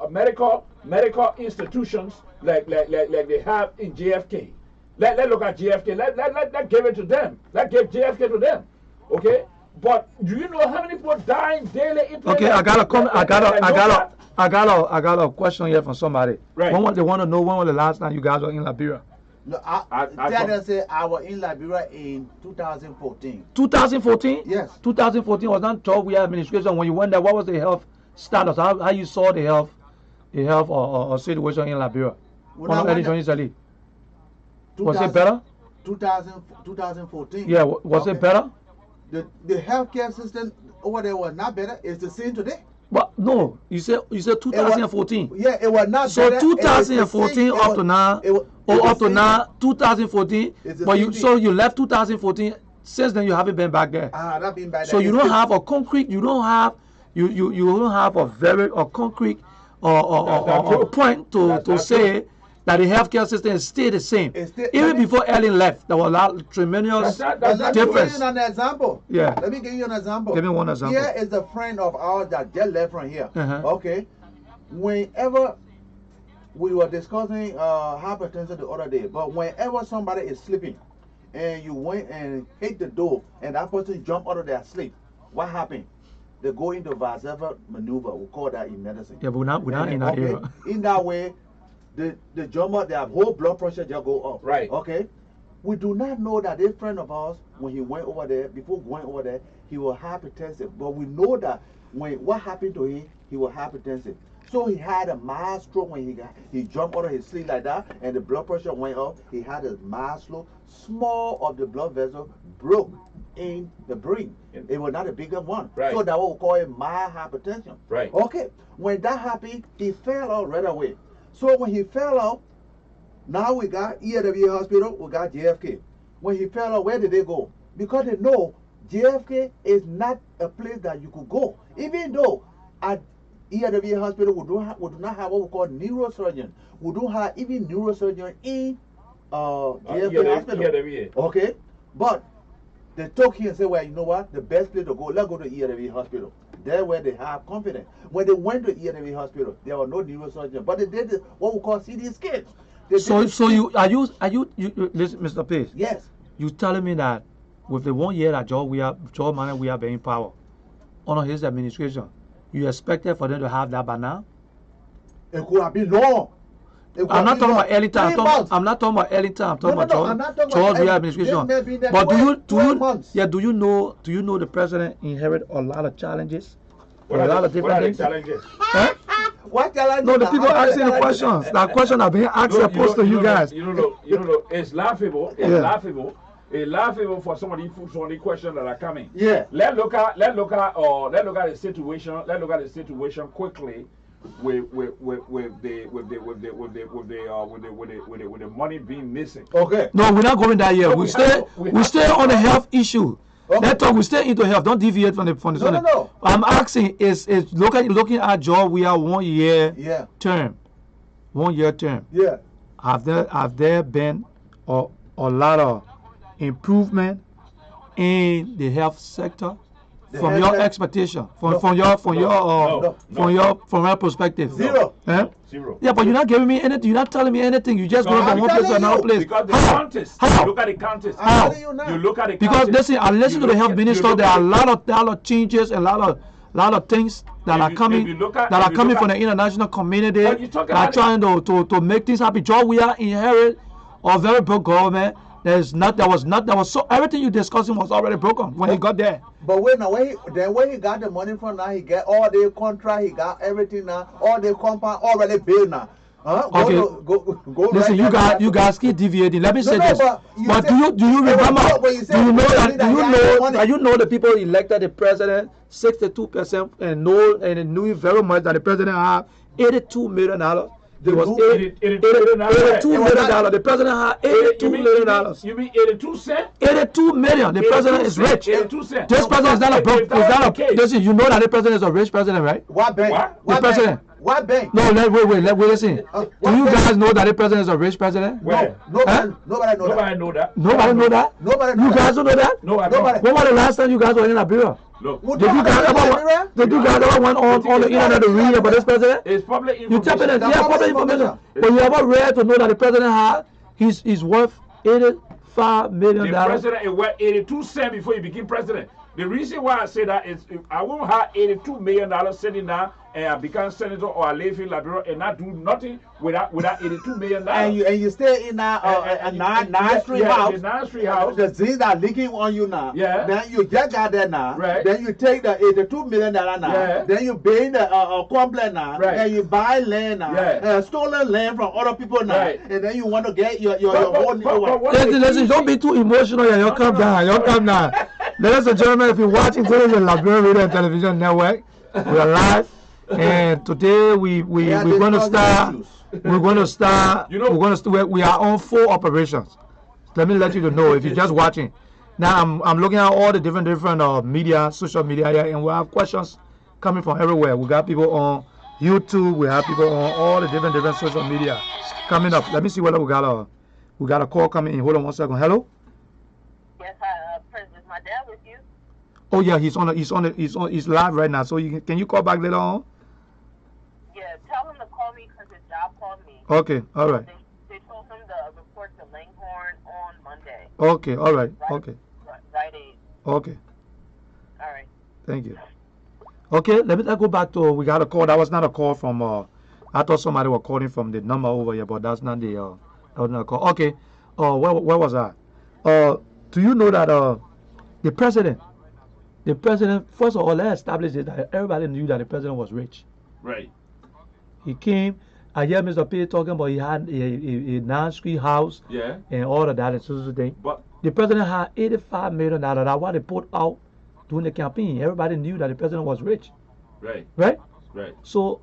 medical institutions like they have in JFK. Let's look at JFK. Let give it to them. Let give JFK to them. Okay? But do you know how many people dying daily in Okay, I got a question here from somebody. Right. They want to know when was the last time you guys were in Liberia? No, tell them say I was in Liberia in 2014. 2014? Yes. 2014 was not job we had administration. When you went there, what was the health status? How you saw the health or situation in Liberia? When I went there, Was it better? 2014. Yeah, was it better? The healthcare system over there was not better. It's the same today. But no, you said 2014. Yeah, it was not So better. 2014 up to now, up to now 2014. But you left 2014. Since then you haven't been back there. Not been back there. So you don't have a concrete. You don't have a very concrete or point to say that the healthcare system is still the same. Even before Ellen left, there was a lot of tremendous Let me give difference. you an example. Yeah. Let me give you an example. Give me one example. Here is a friend of ours that just left from here. Okay. Whenever we were discussing hypertension the other day, but whenever somebody is sleeping and you went and hit the door and that person jump out of their sleep, what happened? They go into Varseva maneuver. We call that in medicine. Yeah, but we're not in that era. In that way, the jumper, their whole blood pressure just go up. Right. Okay. We do not know that this friend of ours, when he went over there, before going over there, he was hypertensive. But we know that what happened to him, he was hypertensive. So he had a mild stroke when he jumped out of his sleep like that, and the blood pressure went up. He had a mild stroke. Small of the blood vessel broke in the brain. It was not a bigger one. Right. So that what we call it mild hypertension. Right. Okay. When that happened, he fell out right away. So when he fell out, now we got ERW hospital, we got JFK. When he fell out, where did they go? Because they know JFK is not a place that you could go. Even though at ERW hospital, we do not have what we call neurosurgeon. We don't have even neurosurgeon in JFK hospital. Okay? But they took him and said, well, you know what? The best place to go, let's go to ERW hospital. That's where they have confidence. When they went to ERW hospital, there were no neurosurgeon, but they did what we call CT scans. So you listen, Mr. Pace? Yes. You telling me that with the 1 year that George Manneh we have been in power under his administration, you expected for them to have that by now? It could have been long. I'm not talking about early time. I'm not talking about early time. I'm talking about George we administration. But do you know the president inherit a lot of challenges? A lot of different things. Challenges? Huh? What challenge? No, the people asking the questions. That question have been asked opposed to you guys. You don't know. It's laughable. It's laughable. It's laughable for somebody questions that are coming. Yeah. Let's look at the situation. Let's look at the situation quickly with the money being missing. Okay. No, we're not going that yet. No, we stay on the health issue. Okay. Let's talk. We stay into health. Don't deviate from the No. I'm asking is looking at George. We are 1 year term. 1 year term. Yeah. Have there been a lot of improvement in the health sector from your expectation, from your perspective? Zero. Eh? Zero. Yeah, but you're not giving me anything. You're not telling me anything. You just go from one place to another place. Because the How? counters. How? Look at the counters. How? You look at the Because counters. listen, I listen to the health minister. There are a lot of changes and a lot of things that are coming from the international community that are trying to make things happen. George, we are inherit a very broke government. There was so everything you discussing was already broken when he got there. But when he got the money from now, he get all the contract, he got everything now, all the compound already built now. Okay. Go listen, right you guys keep deviating. Let me say No, this. but Do you remember? But You know the people elected the president 62% and knew very much that the president had $82 million. It was $82 million. The president had $82 million. You mean 82 cents? 82 million. The president is rich. 82 cents. This president is not a broke. Listen, you know that the president is a rich president, right? What bank? What? The president. What bank? No, wait, listen. Do you guys know that the president is a rich president? Where? Nobody Nobody know that. Nobody know that? Nobody know You that. guys don't know that? No, I don't. When was the last time you guys were in Liberia? Look, Did you guys ever went on the internet to read about this president? it's public You information. tell me that, That's yeah, public public information. information. But you ever read to know that the president had, he's worth $85 million? The president is worth 82 cents before he became president. The reason why I say that is if I won't have $82 million sitting down and I become senator or I live in Liberia and not do nothing without $82 million. And you stay in a nine-street house. The 9-street house. The things are leaking on you now. Yeah. Then you just got there now. Right. Then you take the $82 million now. Yeah. Then you pay the complaint now. Right. And you buy land now. Yeah. Stolen land from other people now. Right. And then you want to get your own. Listen, don't be too emotional. Yeah, you'll come down. You'll come down. Ladies and gentlemen, if you're watching today the Liberian Radio and Television Network, we are live, and today we're going to start. We're going to start. We are on 4 operations. Let me let you know if you're just watching. Now I'm looking at all the different media, social media here, and we have questions coming from everywhere. We got people on YouTube. We have people on all the different social media coming up. Let me see whether we got a call coming in. Hold on one second. Hello. Yes, President, my dad with you. Oh yeah, he's live right now. So can you call back later on? Yeah, tell him to call me because his job called me. Okay, all right. They told him to report to Langhorne on Monday. Okay, all right. Okay. Right age. Okay. All right. Thank you. Okay, let me go back to we got a call. That was not a call from I thought somebody was calling from the number over here, but that's not the that was not a call. Okay. Where was I? Do you know that the president first of all, let's establish it that everybody knew that the president was rich. Right. He came. I hear Mr. P talking about he had a 9-street house. Yeah. And all of that and so thing. But the president had $85 million. That's what they put out during the campaign. Everybody knew that the president was rich. right. Right? Right. So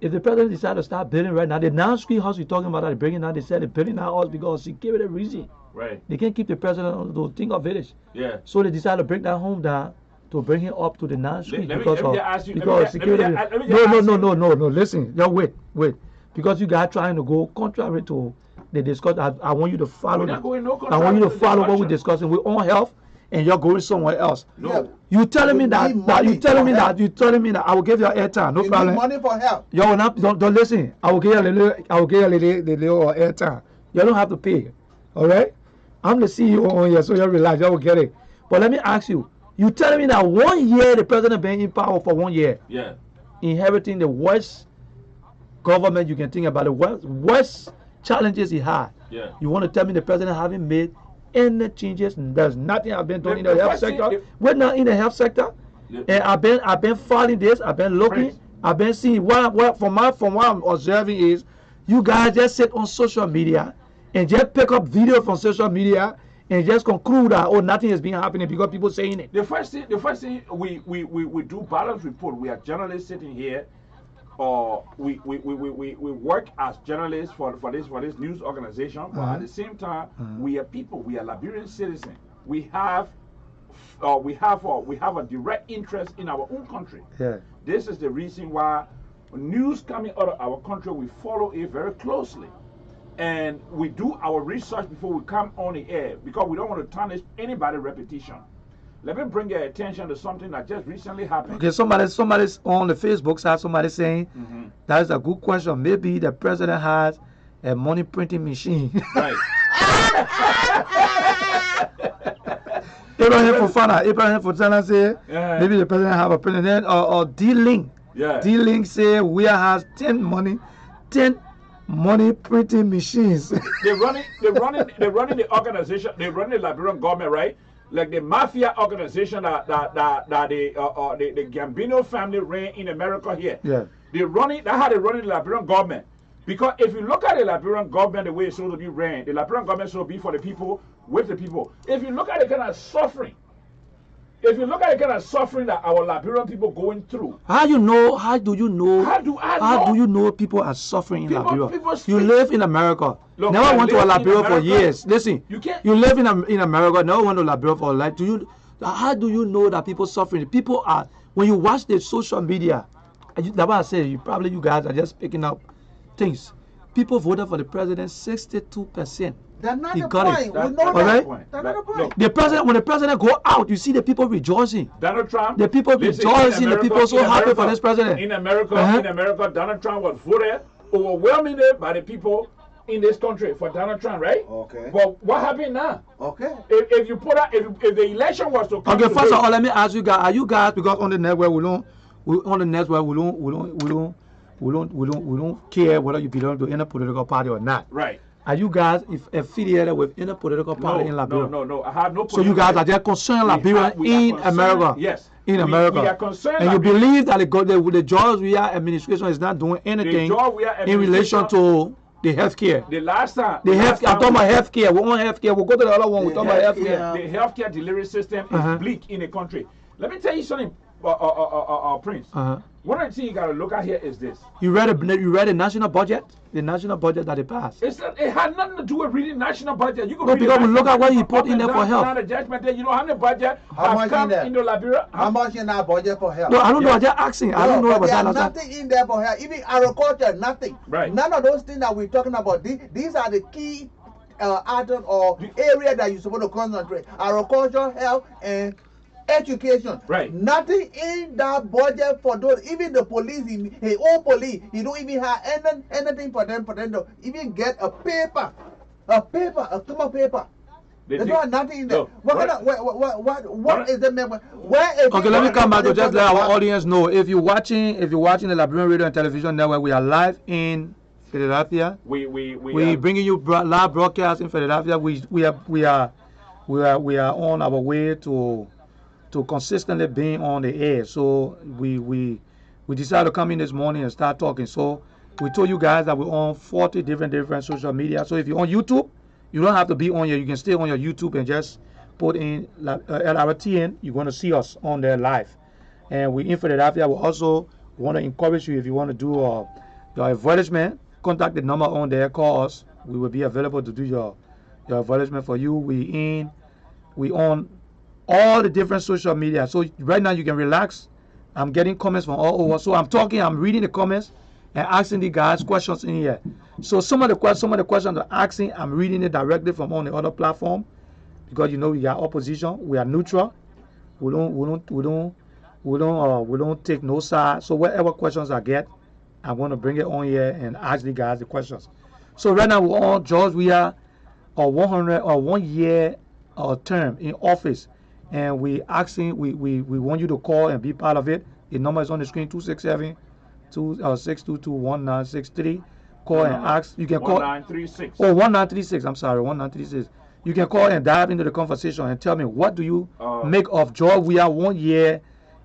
if the president decided to start building right now, the 9-street house you're talking about that they're bringing out, they said they're building that house because security reason. Right. They can't keep the president to think of village. Yeah. So they decided to break that home down to bring him up to the 9th street Let me because just ask you- because let me security. just ask you- No. Listen, just wait. Because you guys trying to go contrary to the discussion. I want you to follow We're not that. going no I want you to contrary to follow what we're discussion. discussing. We're on health, and you're going somewhere else. No. You telling me You that, need that you money telling me for that help. you telling me that I will give you airtime, no You problem. need money for help. You will not don't listen. I will give you the little airtime. You don't have to pay. All right? I'm the CEO on here, so you relax. You will get it. But let me ask you. You telling me that 1 year the president been in power for 1 year, Yeah. inheriting the worst government you can think about, the worst challenges he had. Yeah. You want to tell me the president haven't made any changes? There's nothing I've been doing in The the health first thing- sector. We're not in the health sector. Yeah. And I've been following this. I've been looking. Prince. I've been seeing what from what I'm observing is you guys just sit on social media and just pick up video from social media and just conclude that nothing has been happening because people saying it. The first thing we do balance report. We are journalists sitting here, or we work as journalists for this news organization. But at the same time, we are people. We are Liberian citizens. We have a direct interest in our own country. Yeah. This is the reason why news coming out of our country, we follow it very closely. And we do our research before we come on the air because we don't want to tarnish anybody's reputation. Let me bring your attention to something that just recently happened. Okay, somebody's on the Facebook side, somebody saying that is a good question. Maybe the president has a money printing machine. Right. Abraham Fofana say maybe the president have a printer. Then or D-Link. Yeah. D-Link say we has 10 money printing machines. They're running the organization. They're running the Liberian government, right? Like the mafia organization that the Gambino family ran in America here. Yeah. They run it. That's how they run the Liberian government. Because if you look at the Liberian government the way it's supposed to be ran, the Liberian government should be for the people, with the people. If you look at the kind of suffering, that our Liberian people going through. How do you know? How do you know people are suffering in Liberia? You live in America. Look, Never I went to live in Liberia for America. years. Listen, You can't- You live in America. Never went to Liberia for life. How do you know that people suffering? People are when you watch the social media. That's why I say you guys are just picking up things. People voted for the president 62%. That's not He the got it. point. We know That's All that. right. That's not the point. Look, The president, when the president go out, you see the people rejoicing. Donald Trump. The people listen, rejoicing. in The people so in happy for this president. In America, Donald Trump was voted overwhelmingly by the people in this country for Donald Trump, right? Okay. But what happened now? Okay. If you put out, if the election was to come Okay, first today, of all, let me ask you guys: are you guys, because on the network we don't care whether you belong to any political party or not. right? Are you guys affiliated with any political party in Liberia? No. I have no. So you guys are just concerned Liberia we are in concerned, America. Yes. In America. We are concerned. And you Liberia. believe that the George Weah administration is not doing anything George Weah in relation administration- to the healthcare. The last time. The last healthcare. I'm time talking about healthcare. We're on healthcare. We'll go to the other one. We're talking about healthcare. The healthcare delivery system is bleak in the country. Let me tell you something, Prince. One of the things you got to look at here is this. You read the national budget? The national budget that they passed. It had nothing to do with reading national budget. You can No, read because the we look at what he national put in budget there for up and health. down the judgment day. You know how many budget How have much come in there? into Liberia? How much in our budget for health? No, I don't know. Yeah. I'm just asking. I don't know but about there's that. nothing in there for health. Even agriculture, nothing. Right. None of those things that we're talking about. These are the key items or area that you're supposed to concentrate. Agriculture, health, and education. Right. Nothing in that budget for those. Even the police, his own police, he don't even have anything for them to even get a paper, a common paper. They There's think- not nothing in there. No, What right. kind of what is the member? Where is Okay, let me come back to just let our audience know. If you're watching the Liberian Radio and Television Network, we are live in Philadelphia. We bringing you live broadcast in Philadelphia. We are on our way to consistently being on the air. So we decided to come in this morning and start talking. So we told you guys that we're on 40 different social media. So if you're on YouTube, you don't have to be on here. You can stay on your YouTube and just put in Lrtn. You're going to see us on there live. And we in Philadelphia. We also want to encourage you, if you want to do your advertisement, contact the number on there. Call us. We will be available to do your advertisement for you. We on all the different social media. So right now you can relax. I'm getting comments from all over. So I'm reading the comments and asking the guys questions in here. So some of the questions I'm asking, I'm reading it directly from on the other platform, because we are opposition. We are neutral. We don't take no side. So whatever questions I get, I'm going to bring it on here and ask the guys the questions. So right now we're on George Weah, 1 year term in office, and we want you to call and be part of it. The number is on the screen: 267-622-1963. Call and ask. You can call 1936. 1936. I'm sorry, 1936. You can call and dive into the conversation and tell me, what do you make of George Weah 1 year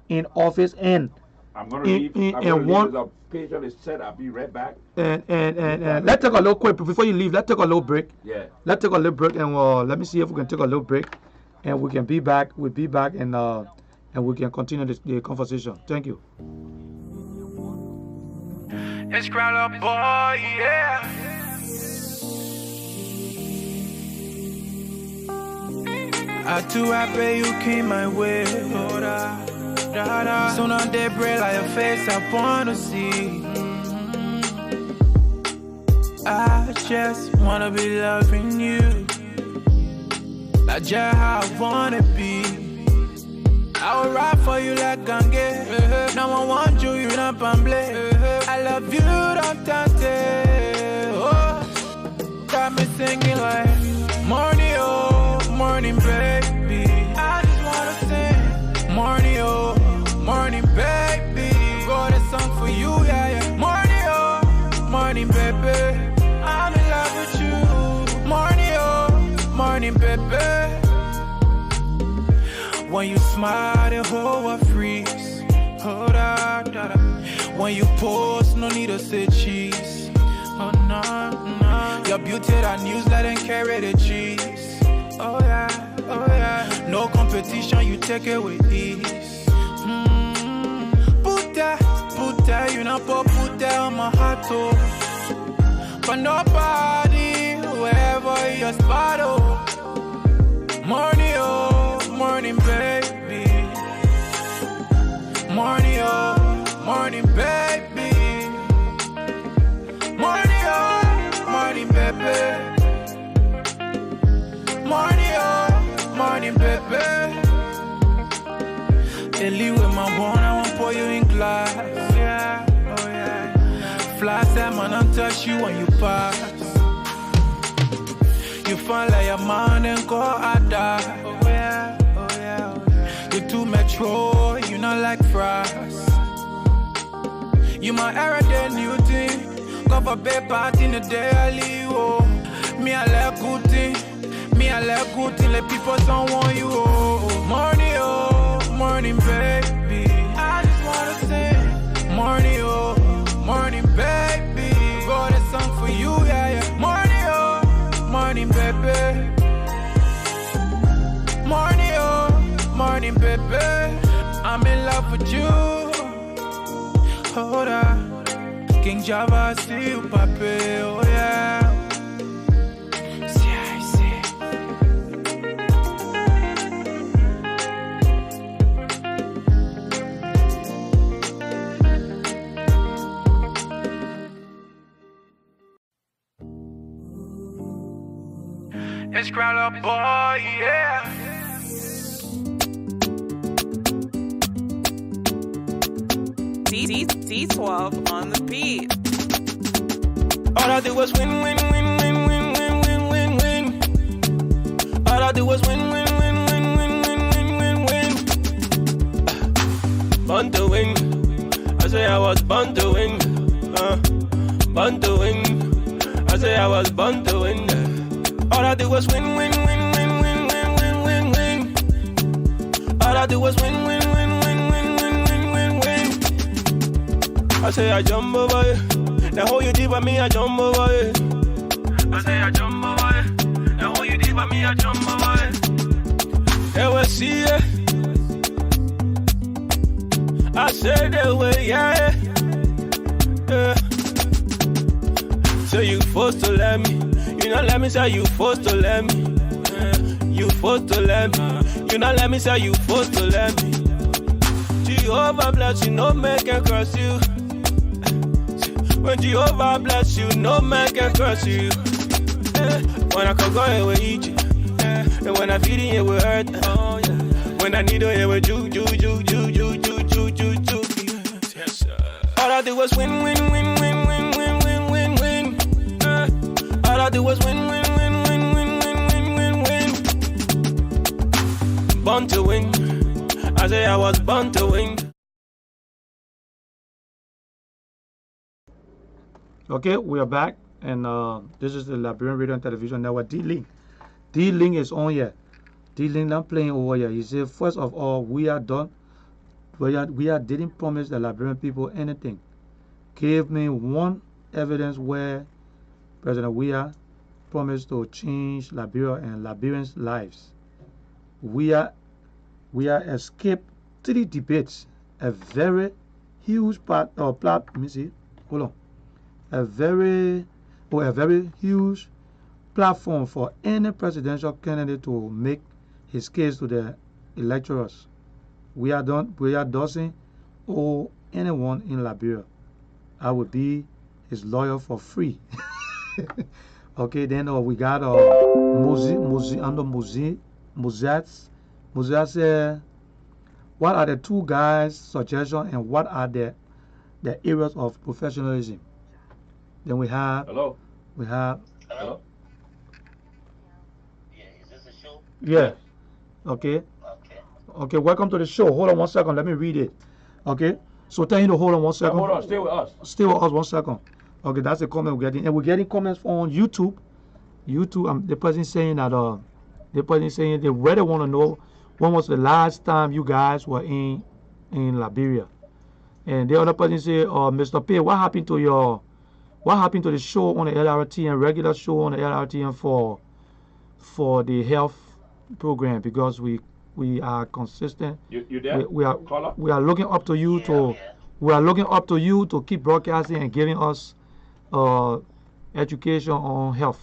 in office? And I'm going to leave. The page on the set. I'll be right back. And let's take a little quick before you leave. Let's take a little break. Yeah. Let's take a little break, and let me see if we can take a little break, and we can be back. We'll be back, and we can continue the conversation. Thank you. It's Crowd Up Boy, yeah. I too happy you came my way. Oh, da. Soon on day break like your face, I wanna see. I just wanna be loving you, like just how I wanna be. I will ride for you like gange. Now I want you, you not pamble. I love you, don't tante. Oh, got me singing like morning, oh, morning, baby. I just wanna sing morning, oh, morning, baby. Got a song for you, yeah. Morning, oh, morning, baby. I'm in love with you. Morning, oh, morning, baby. When you smile, the whole world freeze. Oh, da. When you post, no need to say cheese. Oh, no. Your beauty, that newsletter and carry the cheese. Oh, yeah. No competition, you take it with ease. Put that, you not put that on my heart, too. But nobody, wherever your spot, oh. Morning, oh, morning, baby. Morning, oh, morning, baby. Morning, oh, morning, baby. Ellie with my bone, I won't pour you in glass. Yeah, oh yeah. Fly salmon, I'll touch you when you pass. You fun like a man and go Ada. Oh yeah, oh yeah, oh yeah. You too metro, you not like fries. You my everyday new thing. Go for bed party in the daily, oh. Me I like good thing. Me I like good thing. Let people don't want you, oh. Morning, baby. I just wanna say, morning, baby. Got a song for you, yeah, yeah. Morning, baby. Morning, baby. I'm in love with you. Hold up. King Java, see you, papi, oh yeah. It's crowd up, boy, yeah. D12 on the beat. All I do was win. All I do was win. Born to win. I say I was born to win. Born to win. I say I was born to win. All I do was win. All I do was win. I say I jump over it. Now hold you deep on me, I jump over it. I say I jump over it. Now hold you deep on me, I jump over it. They will see it. I said they will, yeah. So you forced to let me. You not let me say you forced to let me. You forced to let me. You not let me say you forced to let me. Jehovah bless you, no man can curse you. When Jehovah bless you, no man can curse you. When I can go here with eat you. And when I feed it with hurt. When I need it, it with ju. All I do was win. All I do was win. Born to win. I say I was born to win. Okay, we are back, and this is the Liberian Radio and Television Network. D-Link. D-Link is on here. D-Link not playing over here. He said, first of all, we are done. We didn't promise the Liberian people anything. Give me one evidence where President Weah promised to change Liberia and Liberians' lives. We are escaped 3 debates, a very huge a very huge platform for any presidential candidate to make his case to the electors. We doesn't owe anyone in Liberia. I would be his lawyer for free. Okay, then we got Muzat said, what are the 2 guys' suggestions and what are the areas of professionalism? Then we have Hello. Hello. Yeah, is this a show? Yeah. Okay. Okay, welcome to the show. Hold on 1 second. Let me read it. Okay. So tell you to hold on 1 second. Hold on, stay with us. Stay with us 1 second. Okay, that's the comment we're getting. And we're getting comments on YouTube. The person saying that they really want to know when was the last time you guys were in Liberia. And the other person say, Mr. P, what happened to the show on the LRT and regular show on the LRT and for the health program, because we are consistent. You there? We are looking up to you to keep broadcasting and giving us education on health.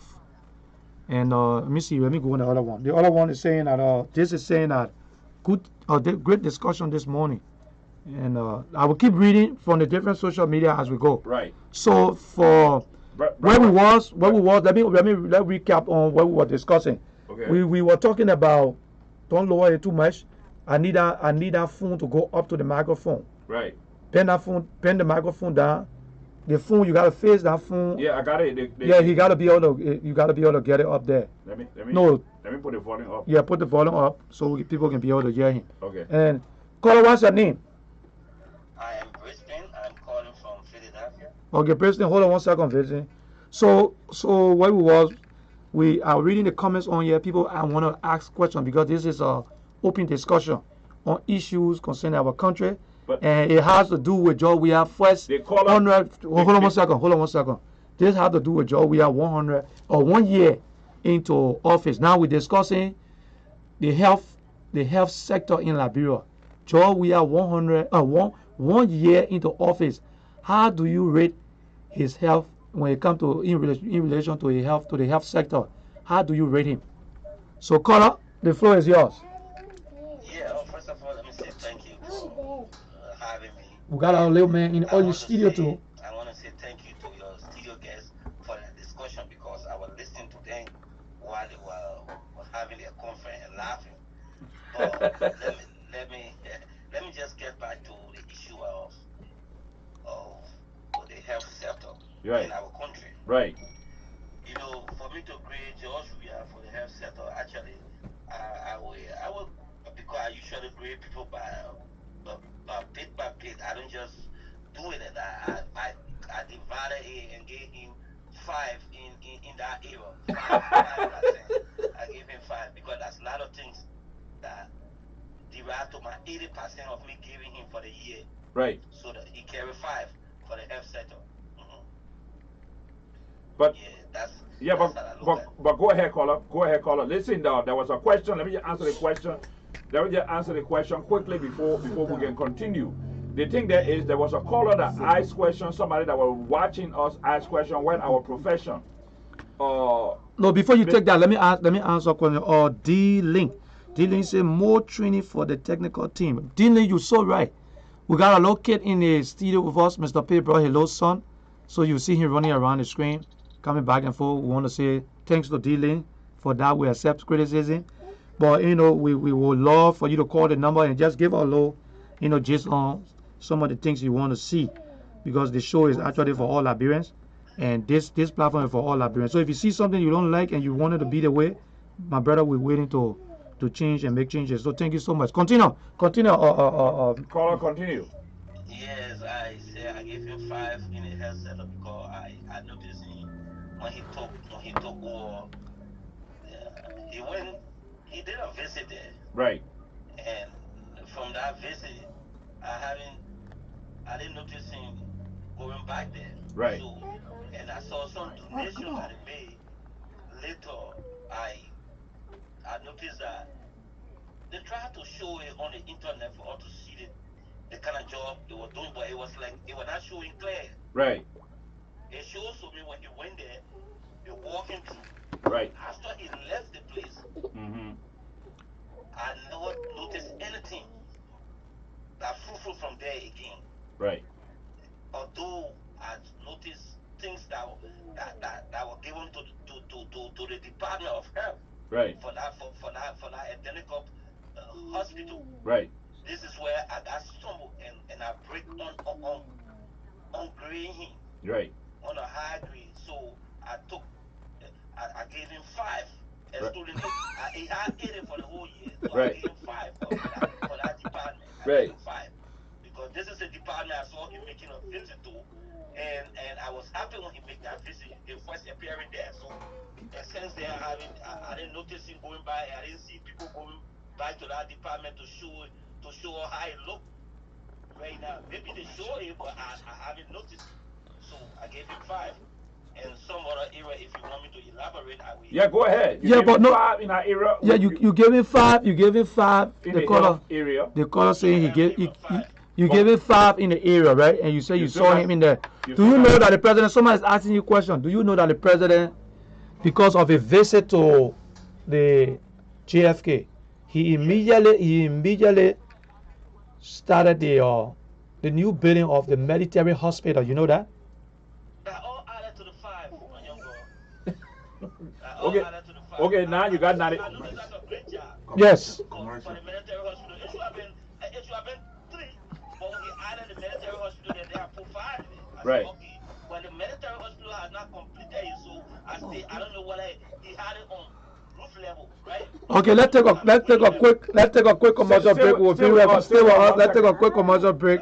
And let me go on the other one. The other one is saying that this is saying that great discussion this morning. And I will keep reading from the different social media as we go. Right. So for where we was, let me recap on what we were discussing. Okay. We were talking about, don't lower it too much. I need that phone to go up to the microphone. Right. Bend the microphone down. The phone, you gotta face that phone. Yeah, I got it. You gotta be able to get it up there. Let me put the volume up. Yeah, put the volume up so people can be able to hear him. Okay. And caller, what's your name? I am Brisbane. I'm calling from Philadelphia. Okay, President, hold on 1 second, Vincent. So what we are reading the comments on here. People, I want to ask questions because this is a open discussion on issues concerning our country, and it has to do with George. We have first 100. Hold on 1 second. This has to do with George. We are 100 or 1 year into office. Now we're discussing the health sector in Liberia. George, we are 1 year into office. How do you rate his health when it comes to in relation to the health sector? How do you rate him? So, caller, the floor is yours. Yeah, first of all, let me say thank you for having me. We got our little man in all your studio too. I want to say thank you to your studio guests for that discussion because I was listening to them while they were having their conference and laughing. But let me just get back to the issue of the health sector in our country. Right. You know, for me to grade George Weah for the health sector, actually, I will because I usually grade people by bit by bit. I don't just do it. I divided it and gave him 5 in that era. 5%. I gave him 5 because that's a lot of things that derive to my 80% of me giving him for the year. Right. So that he carried 5 for the health sector. But yeah, but go ahead, caller. Go ahead, caller. Listen, now there was a question. Let me just answer the question. Let me just answer the question quickly before we can continue. The thing there was a caller that asked questions. Somebody that was watching us ask question when our profession. No, before you take that, let me answer a question. D-Link. D-Link said more training for the technical team. D-Link, you're so right. We got a little kid in the studio with us. Mr. P brought his little son. So you see him running around the screen, coming back and forth. We want to say thanks to D-Link for that. We accept criticism. But, we would love for you to call the number and just give a little, just on some of the things you want to see. Because the show is actually for all Liberians. And this platform is for all Liberians. So if you see something you don't like and you want it to be the way, my brother, we're waiting to change and make changes. So thank you so much. Continue. Caller, continue. Yes, I gave him 5 in the health center because I noticed when he took over, he did a visit there. Right. And from that visit, I didn't notice him going back there. Right. So, and I saw some donations that he made. Later, I noticed that they tried to show it on the internet for us to see the kind of job they were doing, but it was like it was not showing clear. Right. It shows to me when he went there, they walking through. Right. After he left the place, I never noticed anything that fruitful from there again. Right. Although I noticed things that were given to the Department of Health. Right. For that identical hospital. Right. This is where I got stumbled and I break on grading him. Right. On a high grade. So I gave him 5. Excluding it. He had 80 for the whole year. So I gave him 5 for that department. I gave him 5. Because this is a department I saw him making a visit to. And I was happy when he made that visit, the first appearing there. So and since then I didn't notice him going by. I didn't see people going back to that department to show how it looked right now. Maybe they show it, but I haven't noticed. So I gave him 5. And some other area, if you want me to elaborate, I will. Yeah, go ahead. But no. 5 in that area. Yeah, you gave him 5. You gave him 5. In the caller area. The caller saying you gave him 5 in the area, right? And you say you saw him in there. Do you know that the president? Somebody is asking you a question. Do you know that the president, because of a visit to the JFK, he immediately started the new building of the military hospital. You know that? That all added to the 5, my young girl. Okay, now you got 90. I know that's a great job. Yes. For the military hospital, it's I said, okay. When the military hospital has not completed it, so I say I don't know whether he had it on roof level, right? Okay, let's take a quick commercial break. We'll be right back. Stay with us. Let's take a quick commercial break.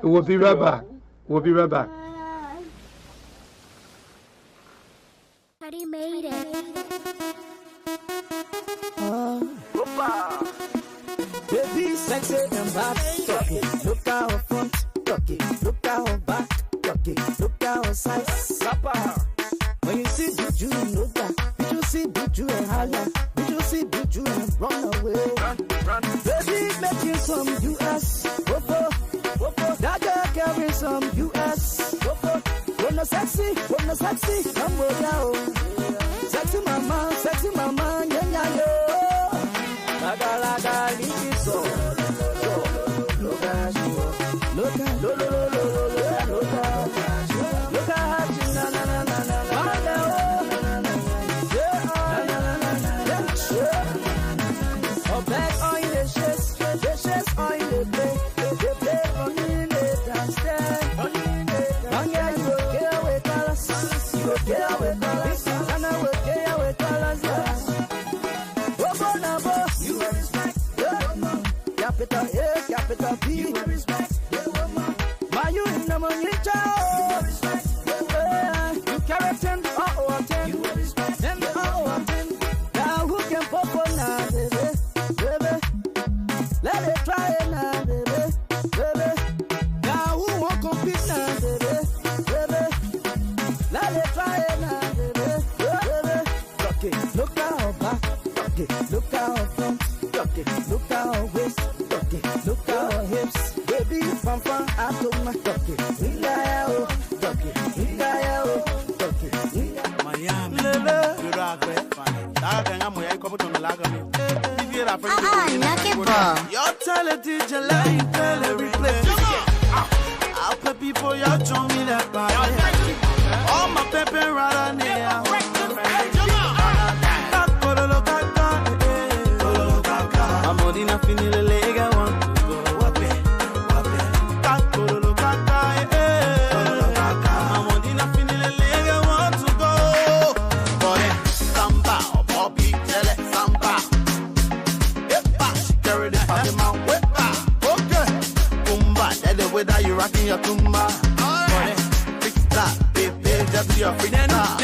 We'll be right back. We'll be right back. Daddy made it. Baby, sexy and back. Look at her front. Look at her back. Look at her size. When you see Buju, you know that. Did you see Buju and holla? Did you see Buju and run away? Run. Baby, making some US. Whoa. That girl carrying some US. Whoa. Wanna sexy, come over now. Sexy mama, yeah, yo. Laga, leave it so. Look at you. Look at you, oh, black oil, the chest oil, they play on the dance. Oh, yeah, you will get away colors. And I will get away colors, you will respect, capital A, capital B. You will respect, my you in the money, child. You carry 10, oh, 10. You will respect, 10, oh, 10. Now who can pop on now, baby? Let it try it now, baby. Now who won't compete now, baby? Let it try it now, baby. Okay, look at her back. Look at her front. Look at her waist. Look at her hips. Baby, from I told my Y'all tell it, DJ, let me tell every place. I'll pay people, y'all show me that body. All my pepper right on there. I'm holding up in the leg, I want to go. I'm holding up in the leg, I want to go. Boy, samba, Bobby, tele, samba. Carry the party man, okay. Kumba, that's the way that you rocking your kumba. Boy, fix that, baby, just your free star.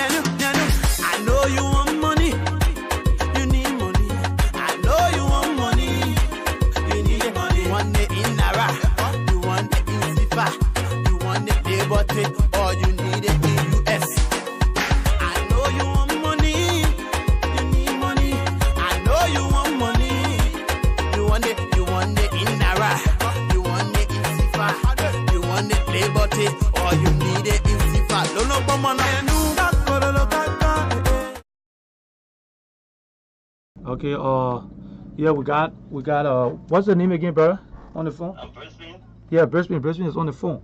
I know you want money. You need money. I know you want money. You need money. You want it in Nara. You want it in Sifa. You want it in Bote. Or you need it in US. I know you want money. You need money. I know you want money. You want it in Nara. You want it in Sifa. You want it in Bote. Or you need it in Sifa. Don't know what man Okay, yeah, we got, what's the name again, brother, on the phone? Brisbane. Yeah, Brisbane is on the phone.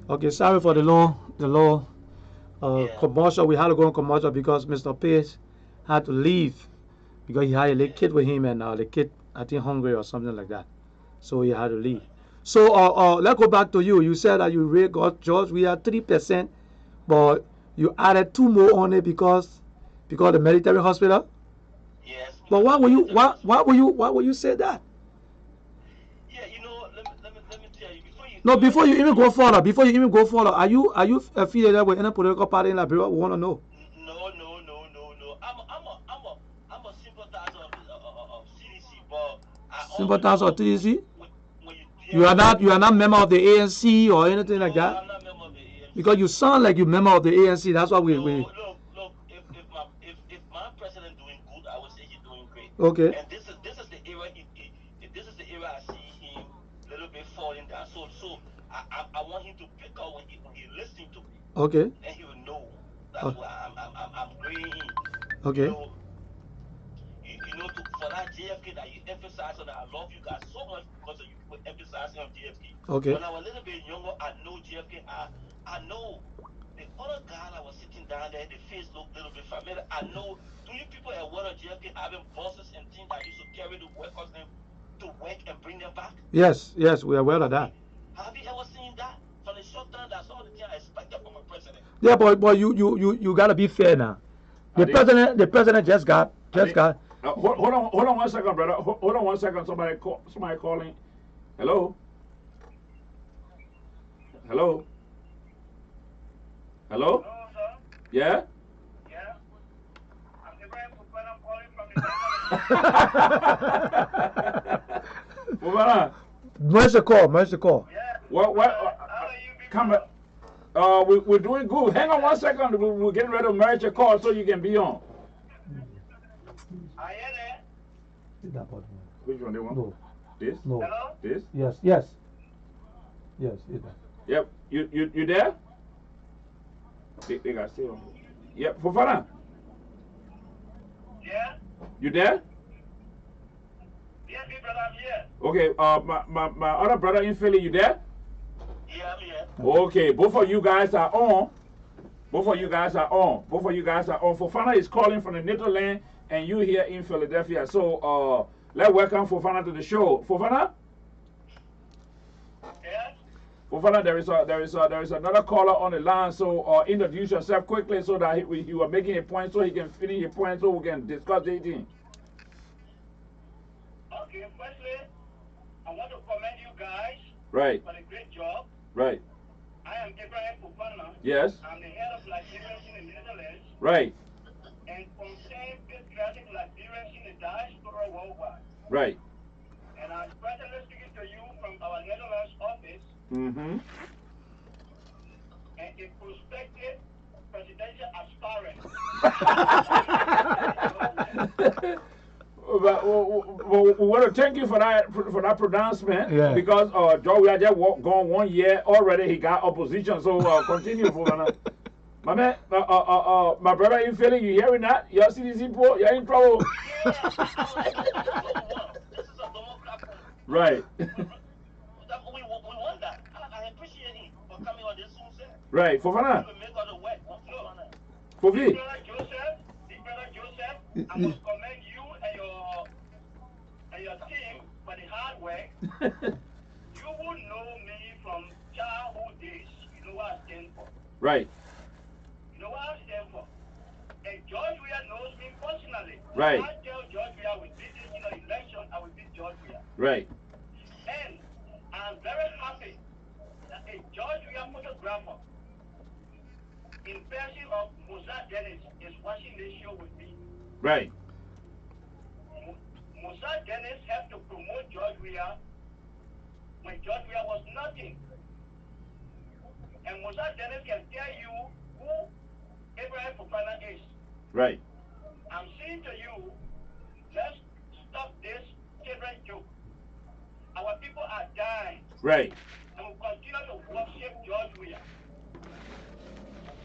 Okay, sorry for the low commercial. We had to go on commercial because Mr. Pace had to leave because he had a little kid with him and the kid, I think, hungry or something like that. So he had to leave. So let's go back to you. You said that you really got George. We had 3%, but you added 2 more on it because the military hospital. Yes. But why will you say that? Yeah, you know, let me tell you before you even go further, are you affiliated with any political party in Liberia? We want to know. No. I'm a sympathizer of CDC, but sympathizer of CDC? You are not member of the ANC or anything like that? I'm not member of the ANC. Because you sound like you're member of the ANC. That's why we. Look. If my president doing good, I would say he's doing great. Okay. And this is the era this is the era I see him a little bit falling down. So I want him to pick up when he listening to me. Okay. And he will know. That's why I'm agreeing him. Okay. You know, for that JFK that you emphasize on, I love you guys so much because of you emphasizing on JFK. Okay. When I was a little bit younger, I know JFK. I know the other guy that was sitting down there, the face looked a little bit familiar. I know, do you people aware of JFK having bosses and things that used to carry the workers to work and bring them back? Yes, we are aware of that. Have you ever seen that? From the short term, that's all the thing I expected from a Yeah, but you gotta be fair now. The president just got. Hold on 1 second, brother. Hold on 1 second. Somebody calling. Hello. Hello. Hello. Yeah. Yeah. I'm Ibrahim Fufana calling from the Fufana. Mercy call. Yeah. What? How are you, Come. We're doing good. Hang on 1 second. We're getting ready to merge your call so you can be on. Are you there? Which one they want? No. This? No. Hello? This? Yes. Yep. You there? They got still. Yep. Fufana. Yeah. You there? Yeah, big brother, I'm here. Okay. My other brother in Philly, you there? Yeah, I'm here. Okay. Both of you guys are on. Fofana is calling from the Netherlands, and you here in Philadelphia. So let's welcome Fofana to the show. Fofana. Yes. Fofana, there is another caller on the line. So introduce yourself quickly so that you are making a point, so he can finish your point, so we can discuss the thing. Okay. Firstly, I want to commend you guys. Right. For the great job. Right. I am Ibrahim Fufana. Yes. I'm the head of Liberians in the Netherlands. Right. And concerned patriotic Liberians in the diaspora worldwide. Right. And I'm personally speaking to you from our Netherlands office. Mm-hmm. And a prospective presidential aspirant. We want to thank you for that pronouncement. Yeah. Because Joe, we are just gone 1 year already. He got opposition, so continue for my man. My brother in Philly, you hearing that? Your CDC poor, you're in trouble. This is a democrat. Right. We want that. I appreciate him for coming on this Zoom set. Right. Fofana. We make all the work. Fofi. Big brother Joseph, I must commend you and your team for the hard work. You would know me from childhood days. You know what I stand for. Right. You know what I stand for. And George Weah knows me personally. Right. When I tell George Weah we beat this election, I will beat George Weah. Right. And I'm very happy that a George Weah photographer in person of Musa Dennis is watching this show with me. Right. Musa Dennis helped to promote George Weah when George Weah was nothing. And Musa Dennis can tell you who Abraham Fufana is. Right. I'm saying to you, let's stop this children joke. Our people are dying. Right. And we'll continue to worship George Weah.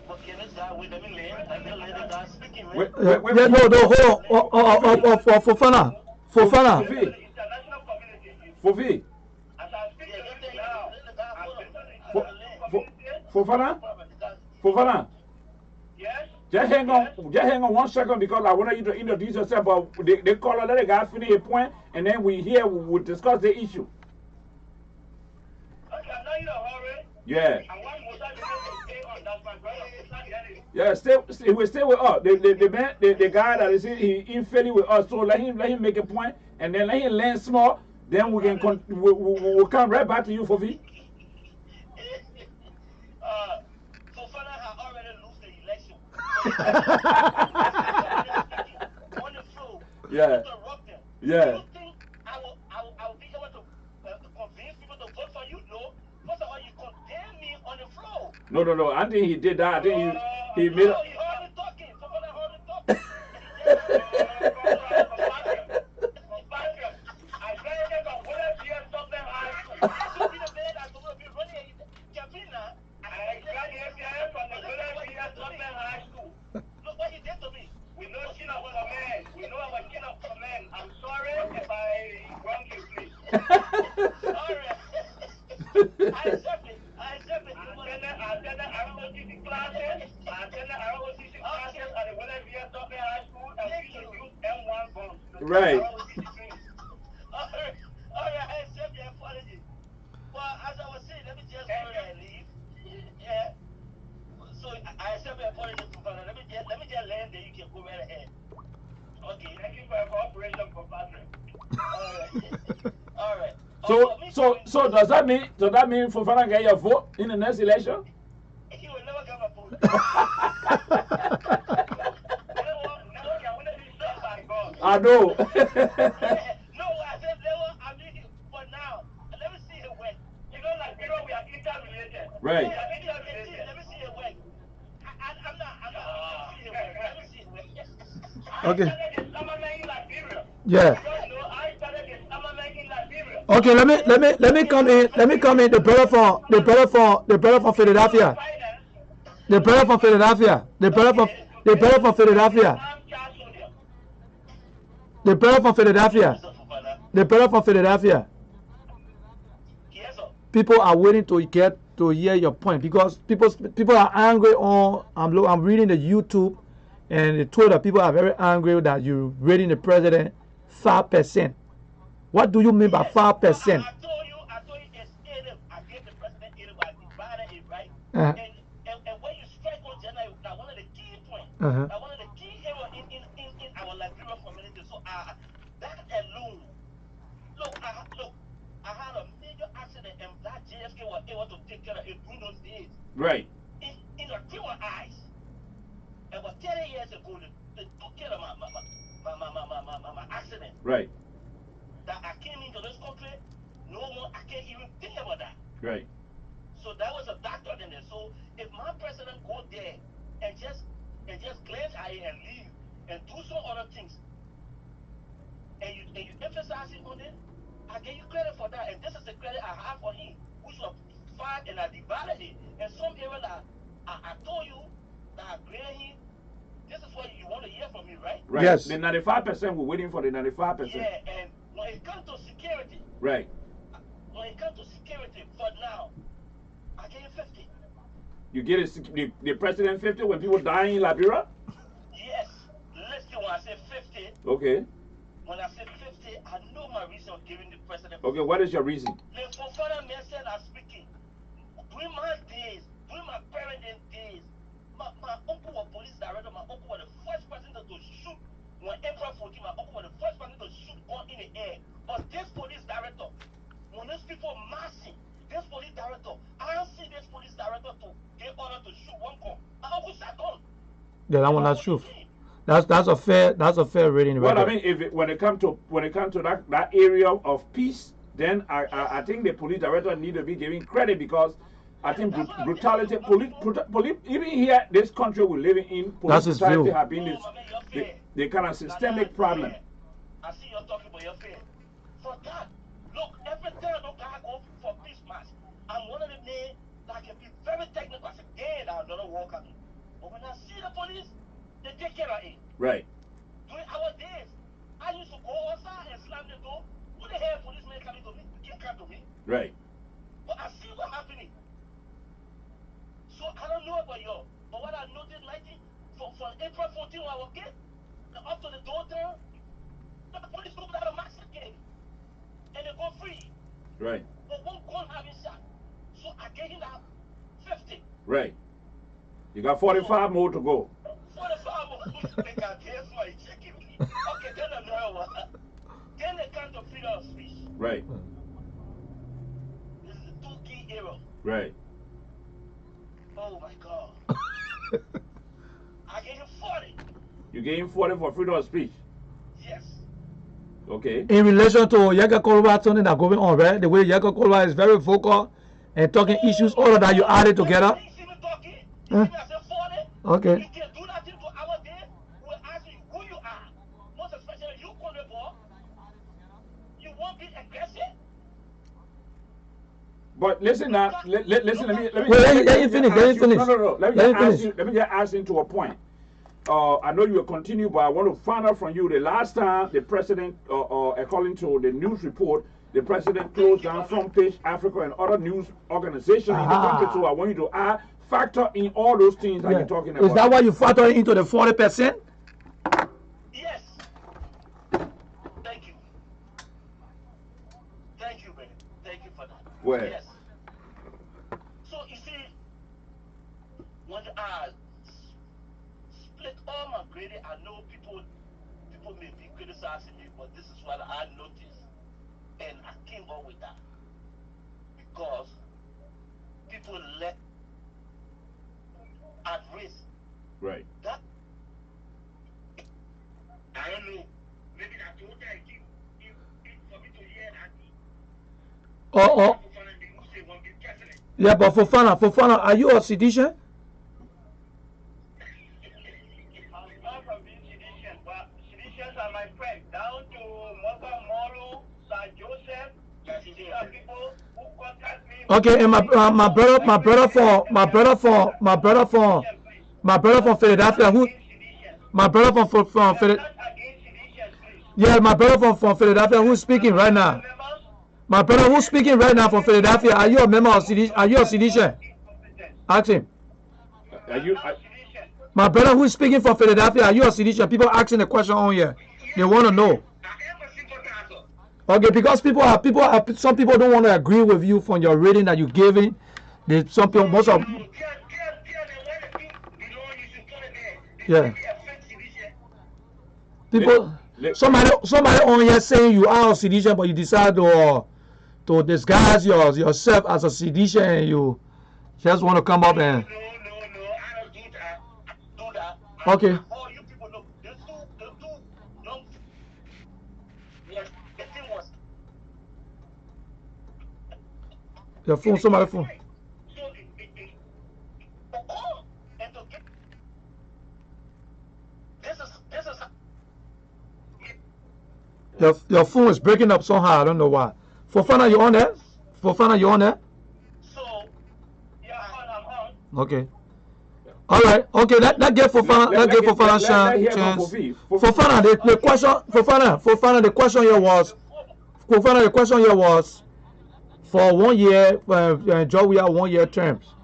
But can this guy with them in there? And they'll let the guy speaking. Wait, No, hold on. Fofana. International community. Fofi. As I speak to you now, Fofana. Yes? Just hang on 1 second because I want you to introduce yourself, but they call let the guy finish a point, and then we'll discuss the issue. Okay, I'm not in a hurry. Yeah. I want Musa to stay on. That's my brother. Yeah, he will stay with us. The guy that is in Philly with us, so let him make a point, and then let him learn small. Then we can we'll come right back to you, Fofi. Fofana had already lost the election. On the floor. Yeah. Yeah. Do you think I will be able to convince people to vote for you? No. First of all, you condemn me on the floor. No. I think he did that. I think he made. No, he heard me talking. Fofana heard me talking. I graduated from Williams Dublin High School. I graduated from the Williams Dublin High School. Look what he did to me. We know king of command. We know our king of command. I'm sorry if I wrong you, please. Sorry. I accept it. I attended ROTC classes. I attended ROTC classes at the Williams Dublin High School, and we should use M1 bombs. Right. Alright, I accept your apology. Well, as I was saying, let me just leave. Yeah. So I accept your apology, Fufana. Let me just land there. You can go right ahead. Okay. Thank you for your cooperation, Fufana. All right. So does that mean Fofana get your vote in the next election? He will never get my vote. I know. No, I said never. I mean, for now, let me see it work. You know, like we are interrelated. Right. Let me see it work. I'm not. Let me see it work. Okay. Liberia. Yeah. I started in summer making Liberia. Okay, let me come in. Let me come in. The brother from Philadelphia. The brother from Philadelphia. The brother from Philadelphia. The brother from Philadelphia. The brother from Philadelphia. People are waiting to get to hear your point because people are angry on. I'm reading the YouTube and the Twitter. People are very angry that you're rating the president 5%. What do you mean by 5%? I told you it's 80. I gave the president 80, but I divided it, right? And when you strike on January, now one of the key points, now one of the key areas in our Liberian community. So that alone, look, I had a major accident and that JFK was able to take care of it during those days. Right. In a few eyes. And was 30 years ago, they took care of my accident. Right. That I came into this country, no more, I can't even think about that. Right. So that was a doctor in there. So if my president go there and just glance at it and leave and do some other things, and you emphasize it on it, I give you credit for that. And this is the credit I have for him, which was fine and I divided it. And some area that I told you that I grade him. This is what you want to hear from me, right? Right. Yes. The 95%, we're waiting for the 95%. Yeah, and when it comes to security, right. When it comes to security, for now, I give you 50. You get the president 50 when people die in Liberia? Yes. Listen, when I say 50. Okay. When I say 50, I know my reason of giving the president 50. Okay, what is your reason? The Fofana Mercer are speaking. During my days, during my parenting days, my uncle was police director. My uncle was the first person to shoot. When April 14, my uncle was the first person to shoot gun in the air. But this police director, when those people massing, this police director, I don't see this police director to get order to shoot one gun. My uncle said gun. Yeah, that one that's true. That's a fair rating. Well, I mean, when it comes to that area of peace, then I think the police director need to be given credit because I think brutality, police, even here, this country we're living in, police brutality have been the kind of systemic problem. I see you're talking about your fear. For that, look, every time I go for peace march, I'm one of the men that can be very technical. I say, damn, I don't walk at me. But when I see the police, they take care of it. Right. During our days, I used to go outside and slam the door. Who the hell policemen coming to me? You can't come to me. Right. But I see what's happening. So I don't know about you, but what I noticed, from April 14 when I was kid, up to the door there, the police don't have a massive game. And they go free. Right. But one gun having shot. So I gave him that 50. Right. You got 45 more to go. 45 more. They got this way checking me. Okay, then another one. Then they come to freedom of speech. Right. This is the two key era. Right. Oh my God. I gave him 40. You gave him 40 for freedom of speech? Yes. Okay. In relation to Yaga Kolwa, something that's going on, right? The way Yaga Kolwa is very vocal and talking issues, all of that you added together. Okay. You can do that to our day. We'll ask you who you are. Most especially you, Conrebo. You won't be aggressive. But listen now, listen. Let me finish. No. Let me just ask you to a point. I know you will continue, but I want to find out from you. The last time the president, according to the news report, the president closed down Front Page Africa and other news organizations in the country. So I want you to factor in all those things that you're talking about. Is that why you factor into the 40%? Yes. Thank you. Thank you, man. Thank you for that. Well. Yes. So you see, when split all my grading. I know people may be criticizing me, but this is what I noticed. And I came up with that. Because people let at risk. Right. That I don't know. Maybe that's what I give for me to hear that. Yeah, but Fofana, are you a sedition? I'm not from being sedition, but seditionists are my friends. Down to Moba Molu, Sir Joseph, people who contact me. Okay, and my brother from Philadelphia, who my brother from Philadelphia. Yeah, my brother from Philadelphia who's speaking right now. My brother who's speaking right now from Philadelphia, are you a member of sedition? Are you a sedition? Ask him. My brother who's speaking from Philadelphia, are you a sedition? People asking the question on here. They want to know. Okay, because some people don't want to agree with you from your rating that you're giving. Some people, most of yeah. People, somebody on here saying you are a sedition, but you decide to disguise yourself as a sedition, and you just want to come up and. No, I don't do that. Okay. All you people know, the two young the thing was. Your phone, somebody's phone. Your phone is breaking up somehow. I don't know why. Fofana, you on there? Fofana, you on there? So, yeah, I'm on. Okay. All right. Okay. Let get Fofana. Let get Fofana chance. Fofana, the question. Fofana, the question here was. Fofana, the question here was. For 1 year, Joe, we have 1 year terms.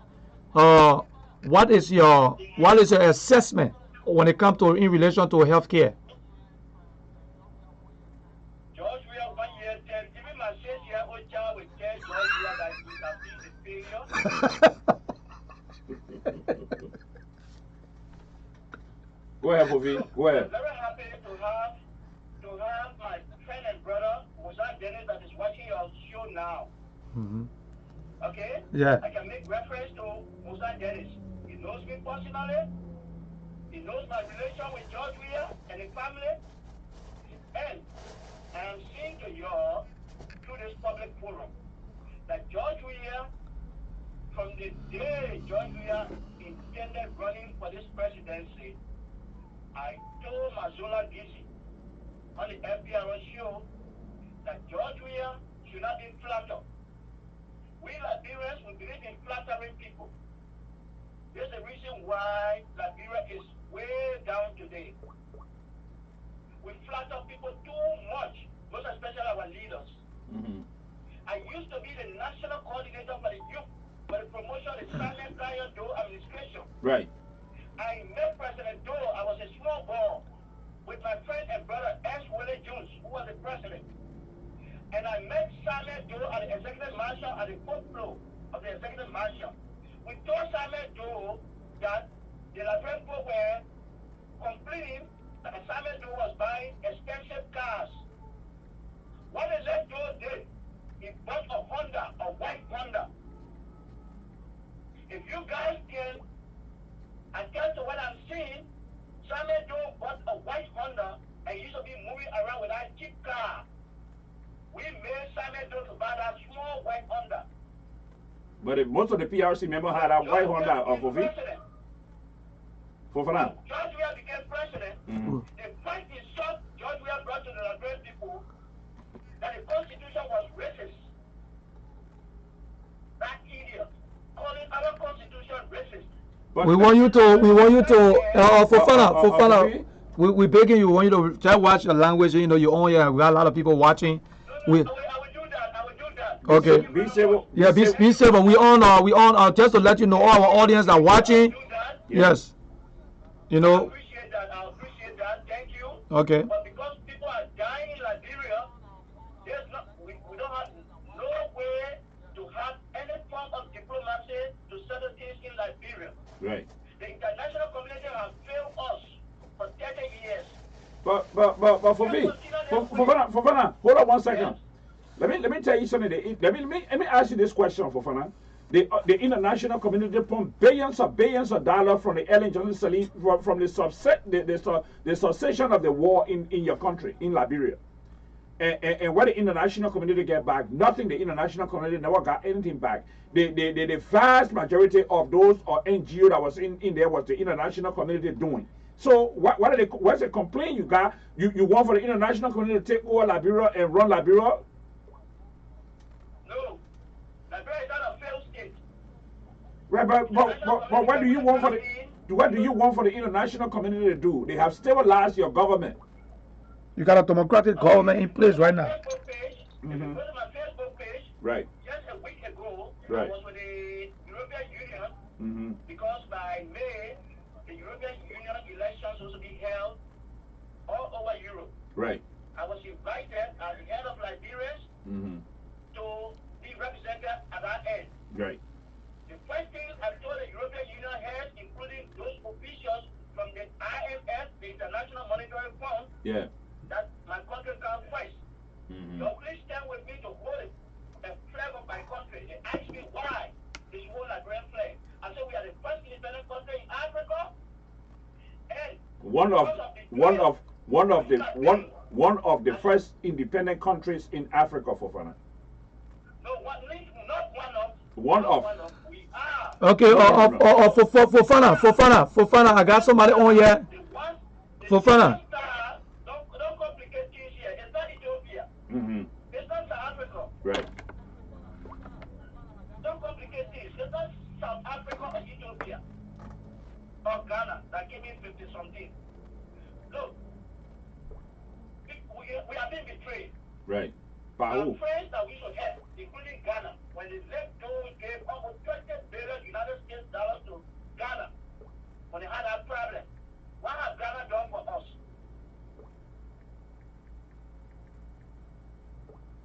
What is your assessment when it comes to in relation to healthcare? Go ahead, Bobby. Go ahead. I'm very happy to have my friend and brother, Mozart Dennis, that is watching your show now. Mm-hmm. Okay? Yeah. I can make reference to Mozart Dennis. He knows me personally. He knows my relation with George Weah and the family. And I am saying to you all through this public forum that George Weah, from the day George Weah intended running for this presidency, I told Mazola Gizi on the FBR show that George Weah should not be flattered. We Liberians will believe in flattering people. There's a reason why Liberia is way down today. We flatter people too much, most especially our leaders. Mm-hmm. I used to be the national coordinator for the youth for the promotion of the Simon Prior Doe administration. Right. I met President Doe. I was a small boy with my friend and brother S. Willie Jones, who was the president. And I met Simon Doe at the executive marshal at the fourth floor of the executive marshal. We told Simon Doe that the Liberian people were complaining that Simon Doe was buying expensive cars. What the left Doe did, he bought a Honda, a white Honda. If you guys can attest to what I'm seeing, Simon Doe bought a white Honda and used to be moving around with that cheap car. We made Simon Doe to buy that small white Honda. But most of the PRC members had that white Honda of it. Fofana. George Weah became president. Mm-hmm. The point is short George Weah brought to the Liberian people that the Constitution was racist. That idiot calling our Constitution racist. But we want you to Fofana. We begging you. We want you to just watch your language. You know, you own here. We got a lot of people watching. I will do that. Okay. Be civil. Yeah, be civil. We on just to let you know, all our audience are watching. Yes. You know. I appreciate that. Thank you. Okay. But because people are dying in Liberia, we don't have no way to have any form of diplomacy to settle things in Liberia. Right. The international community has failed us. Fofana, hold on 1 second. Let me tell you something. Let me ask you this question, Fofana. The international community pumped billions of dollars from the Ellen Johnson Sirleaf from the cessation of the war in your country, in Liberia. And what the international community get back? Nothing. The international community never got anything back. The vast majority of those NGO that was in there was the international community doing. So what's the complaint you got? You want for the international community to take over Liberia and run Liberia? No. Liberia is not a failed state. Right, but what do you want for the international community to do? They have stabilized your government. You got a democratic government in place right now. If you go to my Facebook page, right. Just a week ago, right. I was with the European Union because by May, the European Union elections will be held all over Europe. Right. I was invited as the head of Liberia to be represented at that end. Right. The first thing I told the European Union heads, including those officials from the IMF, the International Monetary Fund, that my country comes first. So please stand with me to hold it, a flag of my country. They asked me why this whole Liberian flag. I said we are the first independent country in Africa, and one of the first independent countries in Africa, Fofana. No, not one of. We are. Okay, Fofana, I got somebody on here. Fofana. Don't complicate things here. It's not Ethiopia. It's not South Africa. Right. Don't complicate things. It's not South Africa or Ethiopia or Ghana that gave me 50-something. Look, we have been betrayed. Right. Our friends that we should help, including Ghana, when they let go, gave almost $20 billion United States dollars to Ghana when they had that problem. What has Ghana done for us?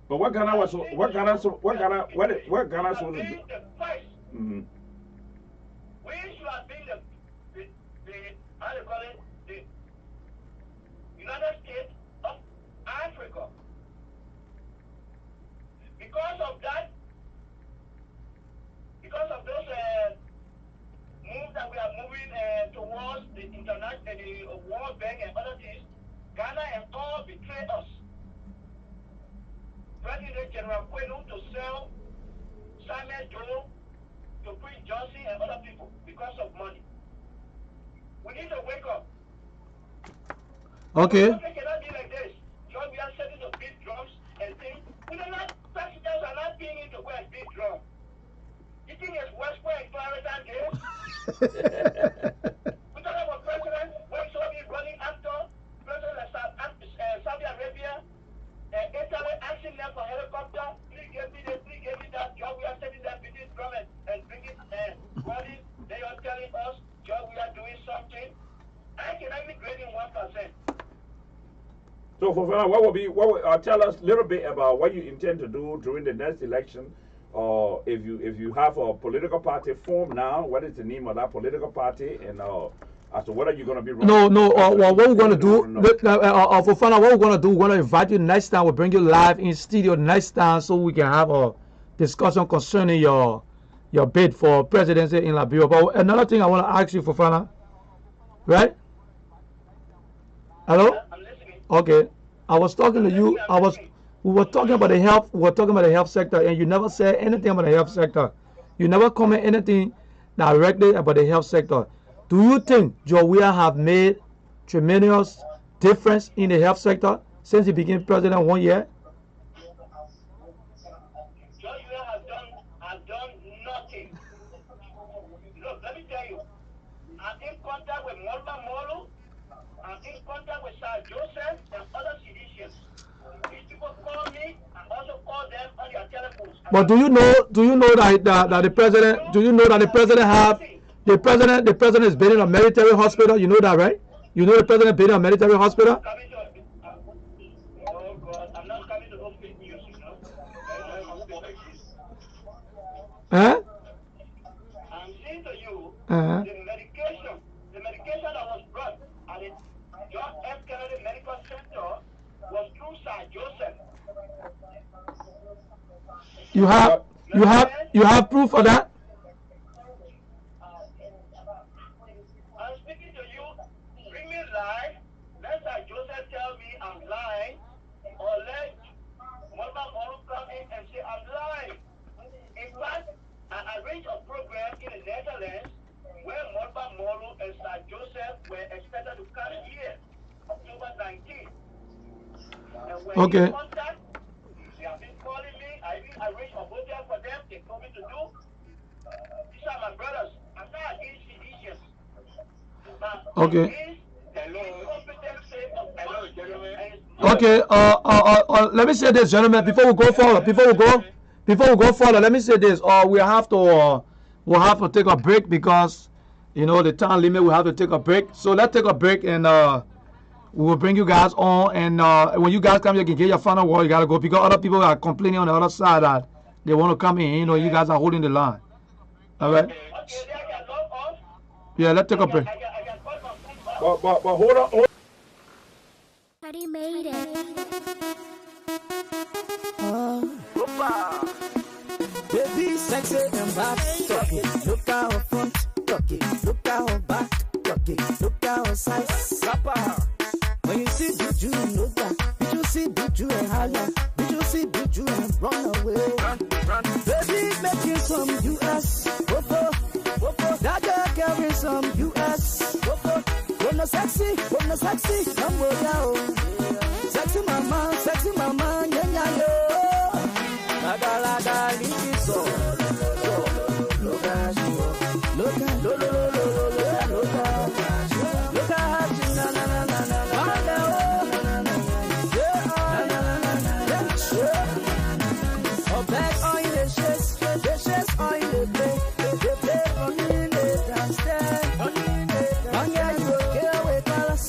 But what Ghana was supposed to do? We should have been the how do you call it? The United States of Africa. Because of those moves that we are moving towards the international, the World Bank and other things, Ghana and all betray us. President General Kwenu to sell Samuel Doe to Prince Johnson and other people because of money. We need to wake up. Okay. We cannot be like this. John, we are setting to beat drums and things. We are not, passengers are not being into go and beat drum. You think it's West Point and Clarendon Games? We talk about president, when somebody running after president of Saudi Arabia, Italy asking them for helicopter, please give me this, please give me that. John, we are sending them with this drum and bringing bodies. They are telling us, John, we are doing something. I can only grade in 1%. So, Fofana, tell us a little bit about what you intend to do during the next election. If you have a political party formed now, what is the name of that political party, and as to whether you're going to be running? What we're going to do, Fofana, what we're going to do, we're going to invite you next time. We'll bring you live in studio next time so we can have a discussion concerning your bid for presidency in Liberia. But another thing I want to ask you, Fofana, right? Hello? Okay. I was talking to you. We were talking about the health. We were talking about the health sector, and you never said anything about the health sector. You never comment anything directly about the health sector. Do you think Joe Weah have made tremendous difference in the health sector since he became president 1 year? Joe Weah has done nothing. Look, let me tell you. I'm in contact with Morgan Molo. I'm in contact with Sir Joseph and other physicians. These people call me and also call them on their telephones. But do you know that the president? Do you know that the president have the president is building a military hospital? You know that, right? You know the president building a military hospital. Oh God, I'm not coming to those fake news, you know. Huh? I'm saying to you, the medication that was brought at the John F. Kennedy Medical Center You have proof of that? I'm speaking to you. Bring me live. Let Joseph tell me I'm lying, or let Mama Moro come in and say I'm lying. In fact, I arranged a program in the Netherlands where Mama Moro and Sir Joseph were expected to come here October 19th. And when Okay. in contact, they have been calling me. I even arranged a hotel for them. They told me to do. These are my brothers. I'm not against Egypt. Okay. Okay. Okay. Let me say this, gentlemen. Before we go further, let me say this. We'll have to take a break because, the time limit. We have to take a break. So let's take a break and we will bring you guys on. And when you guys come, you can get your final word. You gotta go because other people are complaining on the other side that they want to come in. You guys are holding the line. All right. Yeah, let's take a break. But hold on. Patty made it. Baby, sexy and back, talk it. Look at her front, talk it. Look at her back, talk it. Look at her size, rapper. When you see Buju, know that. Did you see Buju and Hala? Did you see Buju and run away? Run. Baby, making some US. Whoa. That girl carrying some US. Whoa. Wanna sexy, come on now. Sexy mama, yeah, yo. Laga, leave it so. Look at oh, back on the chest on the play. They play on the downstairs. On yeah, you will get away colors.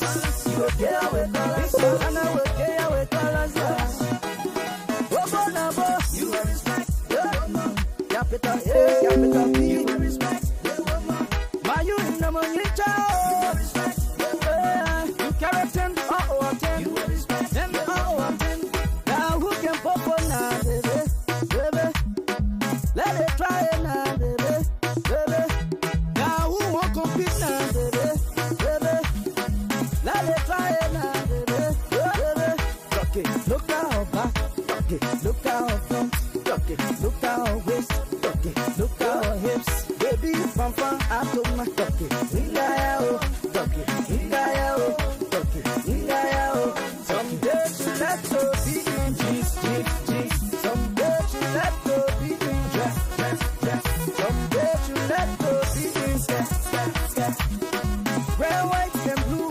And I will get away colors. You will respect. Capital P. You will respect. My you in the money child. You carry 10, ten. You will respect. 10, 10. Now who can pop on now, baby? Let it try it now, baby. Now who won't compete now, baby? Let it try it now, baby. Okay, look at her back. Okay, look at her front. Okay, look at her waist. Okay, look at her hips. Baby, from out of my okay. Someday she let her be in jeans. Someday she let her be in dress. Someday she let her be in skirt. Red, white, and blue.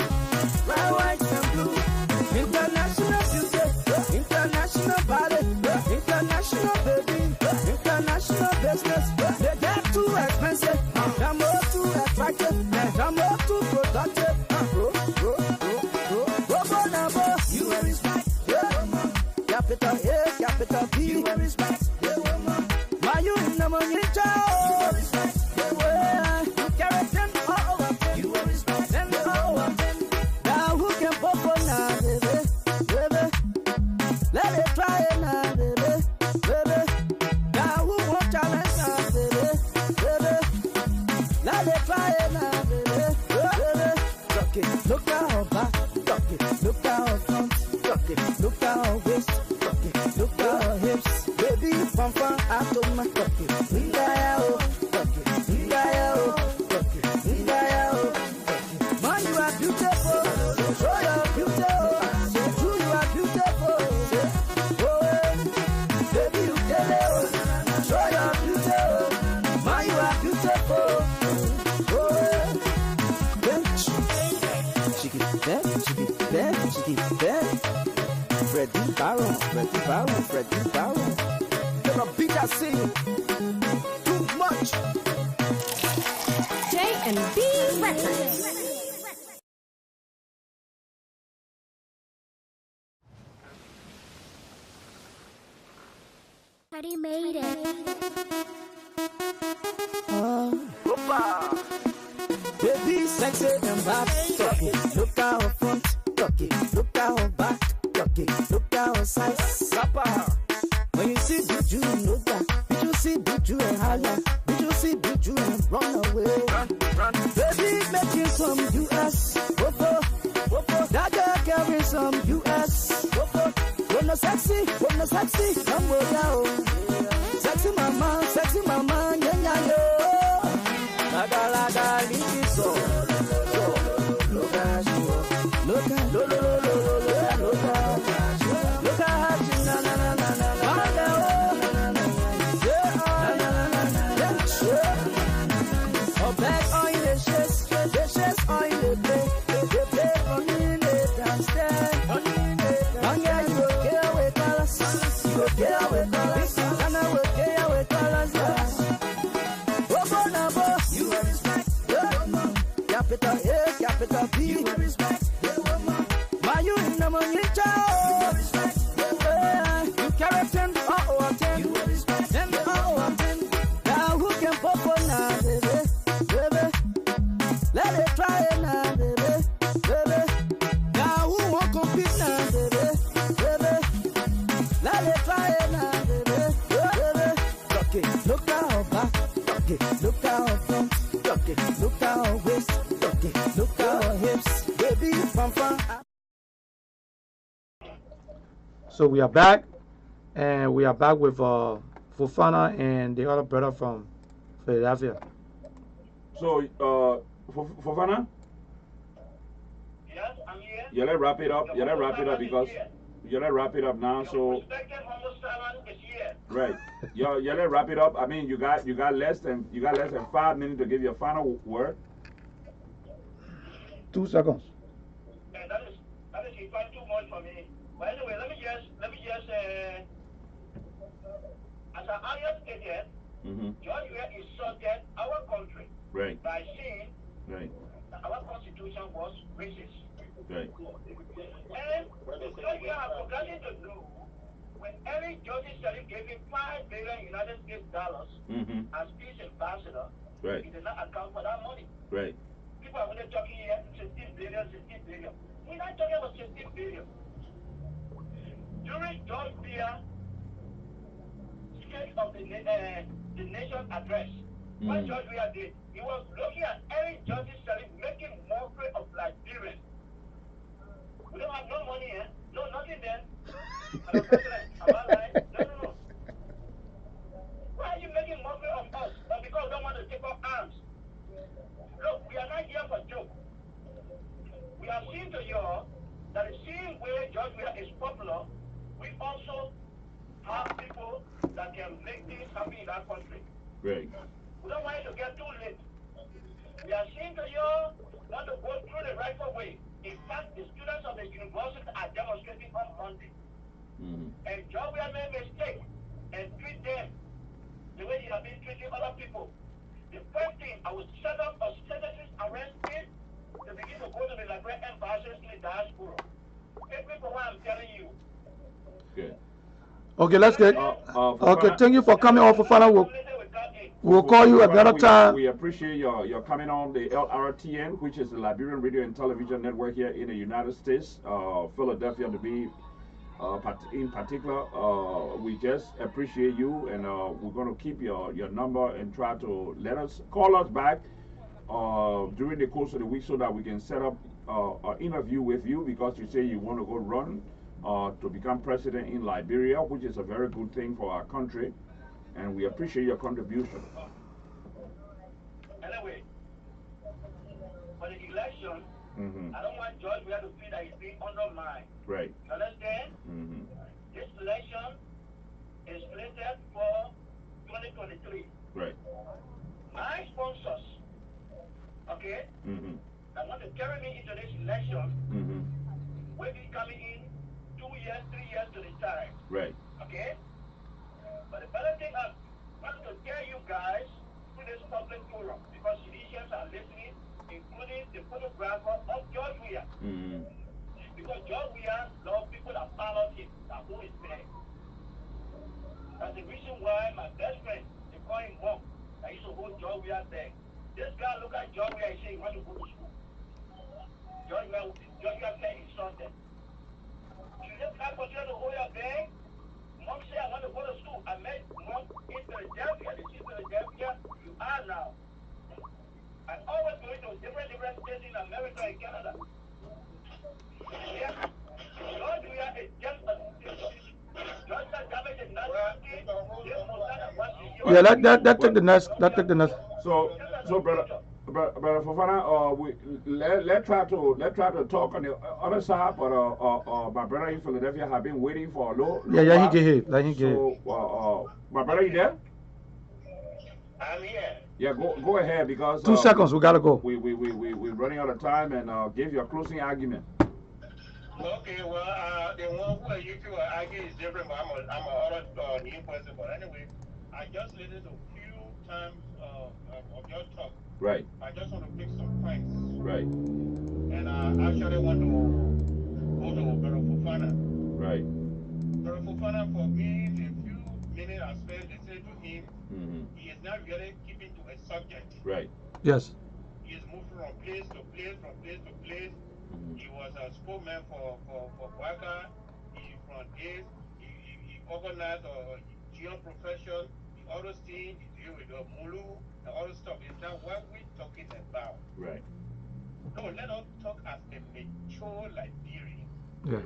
International beauty, international body, international baby, international business. They get too expensive, they're more too attractive, they're more too productive. You will respect, capital P. You will respect, why you in the money child? You will respect, you carry 10 all over 10. You will respect, 10 all over 10. Now who can pop on now, baby? Let it try it now, baby. Now who won't challenge now, baby? Let it try it now, baby. Look at her back, look at her front, look at her waist, look at her hips. Baby, from out of my man, you are beautiful, show your beauty. True, you are beautiful. Baby, you tell it, show your beauty. Man, you are beautiful. She get that. Freddie Barron. You're a big ass thing. Too much. J&B Records. Patty made it. Baby, sexy and back, talk it. Look at her front, talk it. Look at her back, talk it. Look at her size, rapper. When you see Buju, know that. Buju and higher. Buju see Buju and run away. Baby making some US. Whoa, that girl carrying some US. When no sexy, come with ya. Sexy mama, yeah, yo. Laga, leave it so. Look at you, look at how she na. Oh, back on the chest on the play on the downstairs. Oh, yeah, you go get with colors, and I will get with colors, yes. You are respect, capital A, capital B. You are respect, my you in the money, child. You carry 10, or 10. You are respect, 10, or 10. Now who can pop on now, baby? Let it try it now, baby. Now who won't compete now, baby? Let it try it now, baby. Look out back, look out front, look out waist, look out hips, baby, fun. So we are back, and we are back with Fofana and the other brother from Philadelphia. So, Fofana? Yes, I'm here. Yeah, let's wrap it up. Because let's wrap it up now. So, right. Yeah, let's wrap it up. I mean, you got less than 5 minutes to give your final word. 2 seconds. Yeah, that is quite too much for me. But anyway, let me just as an highest agent, Georgia insulted our country by saying that our constitution was racist. Right. And Georgia have forgotten to do when every Georgia Sheriff gave him $5 billion United States dollars as peace ambassador, he did not account for that money. Right. People are only talking here 16 billion. We're not talking about 16 billion. During George Weah State of the Nation address, what George Weah did, he was looking at every Georgia Sheriff making mockery of Liberians. We don't have no money here, no nothing there. Madam President, am I lying? No. Why are you making mockery of us? But because we don't want to take up arms. Look, we are not here for joke. We have seen to you that the same way George Weah is popular, we also have people that can make things happen in our country. Right. We don't want it to get too late. We are seeing to you want to go through the rightful way. In fact, the students of the university are demonstrating on Monday. And George Weah made a mistake and treat them the way he has been treating other people. The first thing, I will set up a citizen's arrest kit to begin to go to the Liberian embassies in the diaspora. Take me for what I'm telling you. Good. Okay, let's get. Okay, thank you for coming on, Fofana. We'll call you another time. We appreciate your coming on the LRTN, which is the Liberian Radio and Television Network here in the United States, Philadelphia to be in particular. We just appreciate you, and we're going to keep your number and try to call us back during the course of the week so that we can set up an interview with you, because you say you want to go run to become president in Liberia, which is a very good thing for our country, and we appreciate your contribution. Anyway, for the election, I don't want George Weah to feel that he's being undermined. Right. You understand? This election is slated for 2023. Right. My sponsors, okay, that want to carry me into this election will be coming in 2 years, 3 years to the time. Right. Okay? But the better thing I want to tell you guys through this public forum, because citizens are listening, including the photographer of George Weah. Because George Weah loves people that follow him, that hold his back. That's the reason why my best friend, they call him Monk, that used to hold George Weah back. This guy look at George Weah and say he wants to go to school. George Weah said he's insulted. Should this guy continue to hold your bag? Monk said I want to go to school. I met Monk in Philadelphia. I always go to different states in America and Canada. Yeah. Georgia is just a Georgia government is not working. Yeah, that take the next. That take the next. So brother Fofana, we let try to talk on the other side, but my brother in Philadelphia have been waiting for a little Yeah, while. he get hit. Let him get hit. So my brother, you there? I'm here. Yeah, go ahead because 2 seconds, we gotta go. We're running out of time, and give your closing argument. Okay, well, the one who you two are arguing is different, but I'm a other new person. But anyway, I just listened to a few times of your talk. Right. I just want to pick some points. Right. And I actually want to go to Brother Fofana. Right. Brother Fofana, for me, the few minutes I spent listening to him, he is not really keeping to a subject. Right. Yes. He is moving from place to place, from place to place. He was a spokesman for Waka. He from this. He organized a geo profession. He other things. He deal with the Mulu and other stuff. Is that what we're talking about? Right. No, let us talk as a mature Liberian. Yeah.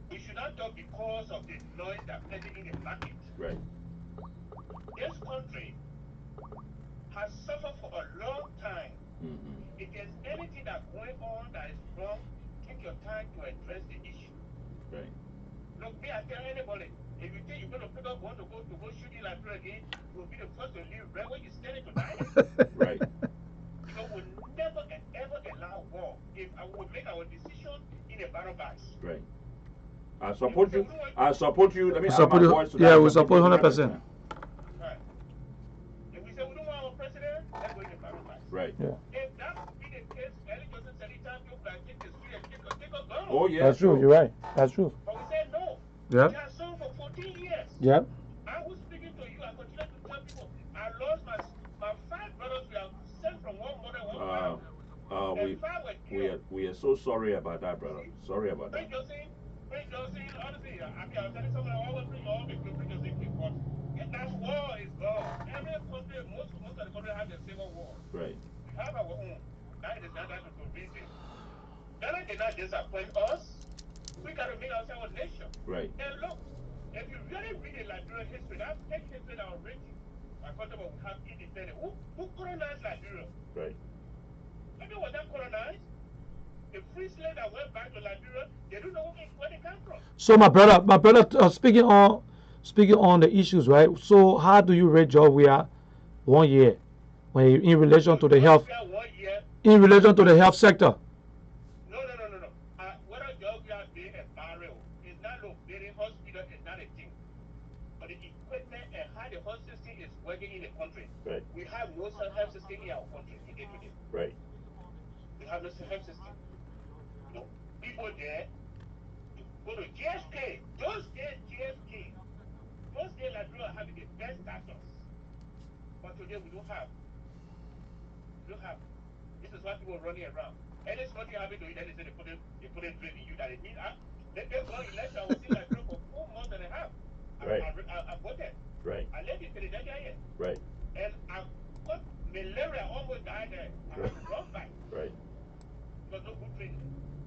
We should not talk because of the noise that plenty in the market. Right. This country has suffered for a long time. If there's anything that's going on that is wrong, take your time to address the issue. Right. Look, me, I tell anybody, if you think you're going to pick up one to go shoot in Liberia again, you'll be the first to leave right when you're standing to die. Right. Because we'll never and ever allow war if I will make our decision in a battle box. Right. I support you. I support you. Let me support you. Yeah, we support 100%. Right. If we say we don't want our president, let's go in the battle box. Right. Yeah. If that would be the case, Ellie Johnson said anytime you can take the street and take a gun. Oh, yeah. That's true. You're right. That's true. But we said no. Yeah. We have served for 14 years. Yep. I was speaking to you. I continue to tell people I lost my 5 brothers. We are sent from one mother, one father. We are so sorry about that, brother. Sorry about that. Bring Johnson, honestly, I mean, I'll tell you something. I always bring all the bring Johnson in, but that war is gone. Every country, most of the countries have the civil war. Right. We have our own. That is not to reason. Ghana did not disappoint us. We got to make ourselves a nation. Right. And look, if you really read the Liberian history, that fake history that was written, I thought about we have independence. Who colonized Liberia? Right. Maybe was that colonized? The free slave that went back to Liberia, they don't know where they come from. So my brother, speaking on the issues, right? So how do you rate Georgia 1 year when in relation to the health? 1 year. In relation to the health sector. No. Whether Georgia being a barrel is not located hospital is not a thing. But the equipment and how the health system is working in the country. Right. We have no health system in our country today. Right. We have no health system. You know, people there go to GSK. Those days Liberia having the best doctors. But today we don't have. This is why people are running around. And it's not having to eat, then they say they put it drink in you that it means they go election. I was in Liberia for 4 months and a half. Right. I voted. Right. I left it till the day. Right. And I got malaria, almost died there. I had to run back. Right. Because no good training.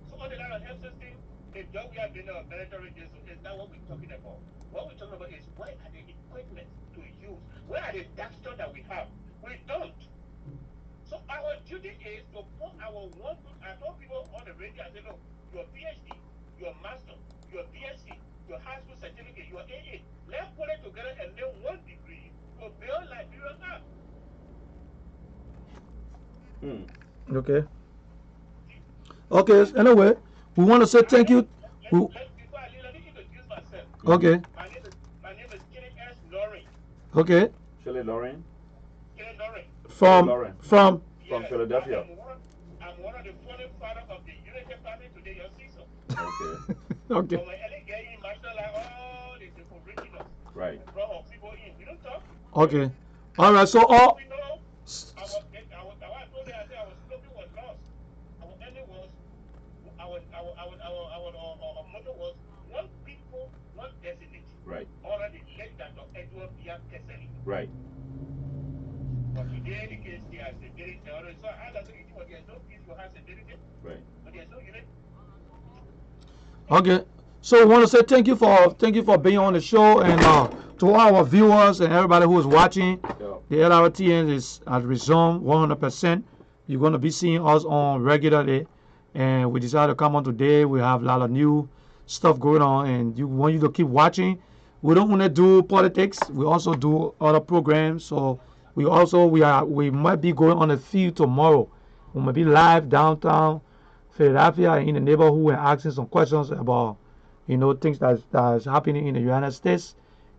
So on the line of health system, if we have been a military is not what we're talking about. What we're talking about is where are the equipment to use? Where are the doctors that we have? We don't. So our duty is to put our one good. I told people on the radio, I said, look, your PhD, your master, your BSc, your high school certificate, your AA, let's put it together and then one degree to build Liberia up. Okay. Okay. Anyway, we want to say thank you. Before I leave, let me introduce myself. Okay. My name is Kenny S. Lrtn. Okay. Shirley Lrtn. Kenny Lrtn. From Philadelphia. I'm one of the founding fathers of the Unity Party today, your season. Okay. Okay. So my LA master like all the people reaching us. Right. Brought our people in. We don't talk. Okay. All right. So all. We know I told you, I said our slogan was lost. Our ending was our motto was one people, one destiny. Right. Already led that to Edward Bia Kessel. Right. Okay. So we want to say thank you for being on the show, and to all our viewers and everybody who is watching. The LRTN is at resume 100%. You're going to be seeing us on regularly, and we decided to come on today. We have a lot of new stuff going on, and you want you to keep watching. We don't want to do politics. We also do other programs. So we might be going on the field tomorrow. We might be live downtown Philadelphia in the neighborhood and asking some questions about things that's happening in the United States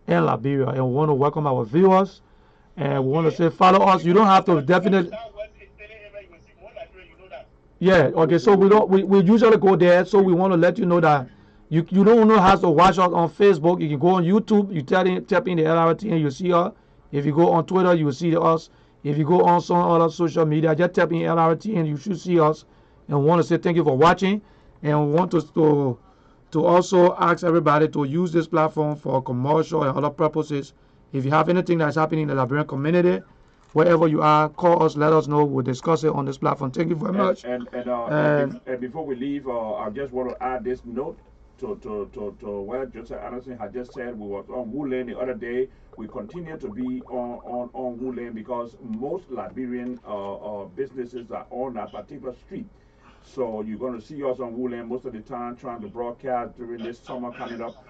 and Liberia. And we want to welcome our viewers, and we want to say follow us. You don't have to definitely. Yeah. Okay. So we usually go there. So we want to let you know that you don't know how to watch us on Facebook. You can go on YouTube. You tap in the LRT and you see us. If you go on Twitter, you will see us. If you go on some other social media, just tap in LRT and you should see us. And we want to say thank you for watching, and we want to also ask everybody to use this platform for commercial and other purposes. If you have anything that's happening in the Liberian community, wherever you are, call us, let us know. We'll discuss it on this platform. Thank you very much. And before we leave, I just want to add this note to what Joseph Anderson had just said. We were on Woodland the other day. We continue to be on Woodland because most Liberian businesses are on that particular street. So you're going to see us on Woodland most of the time trying to broadcast during this summer coming up.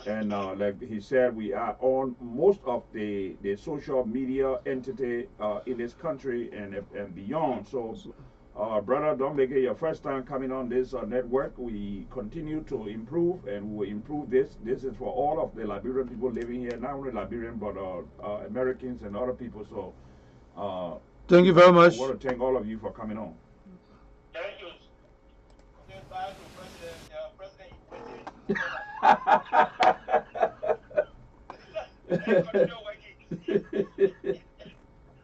And like he said, we are on most of the social media entity in this country and beyond. So, brother, don't make it your first time coming on this network. We continue to improve, and we will improve this. This is for all of the Liberian people living here, not only Liberian, but Americans and other people. So, thank you very much. I want to thank all of you for coming on. Thank you. President.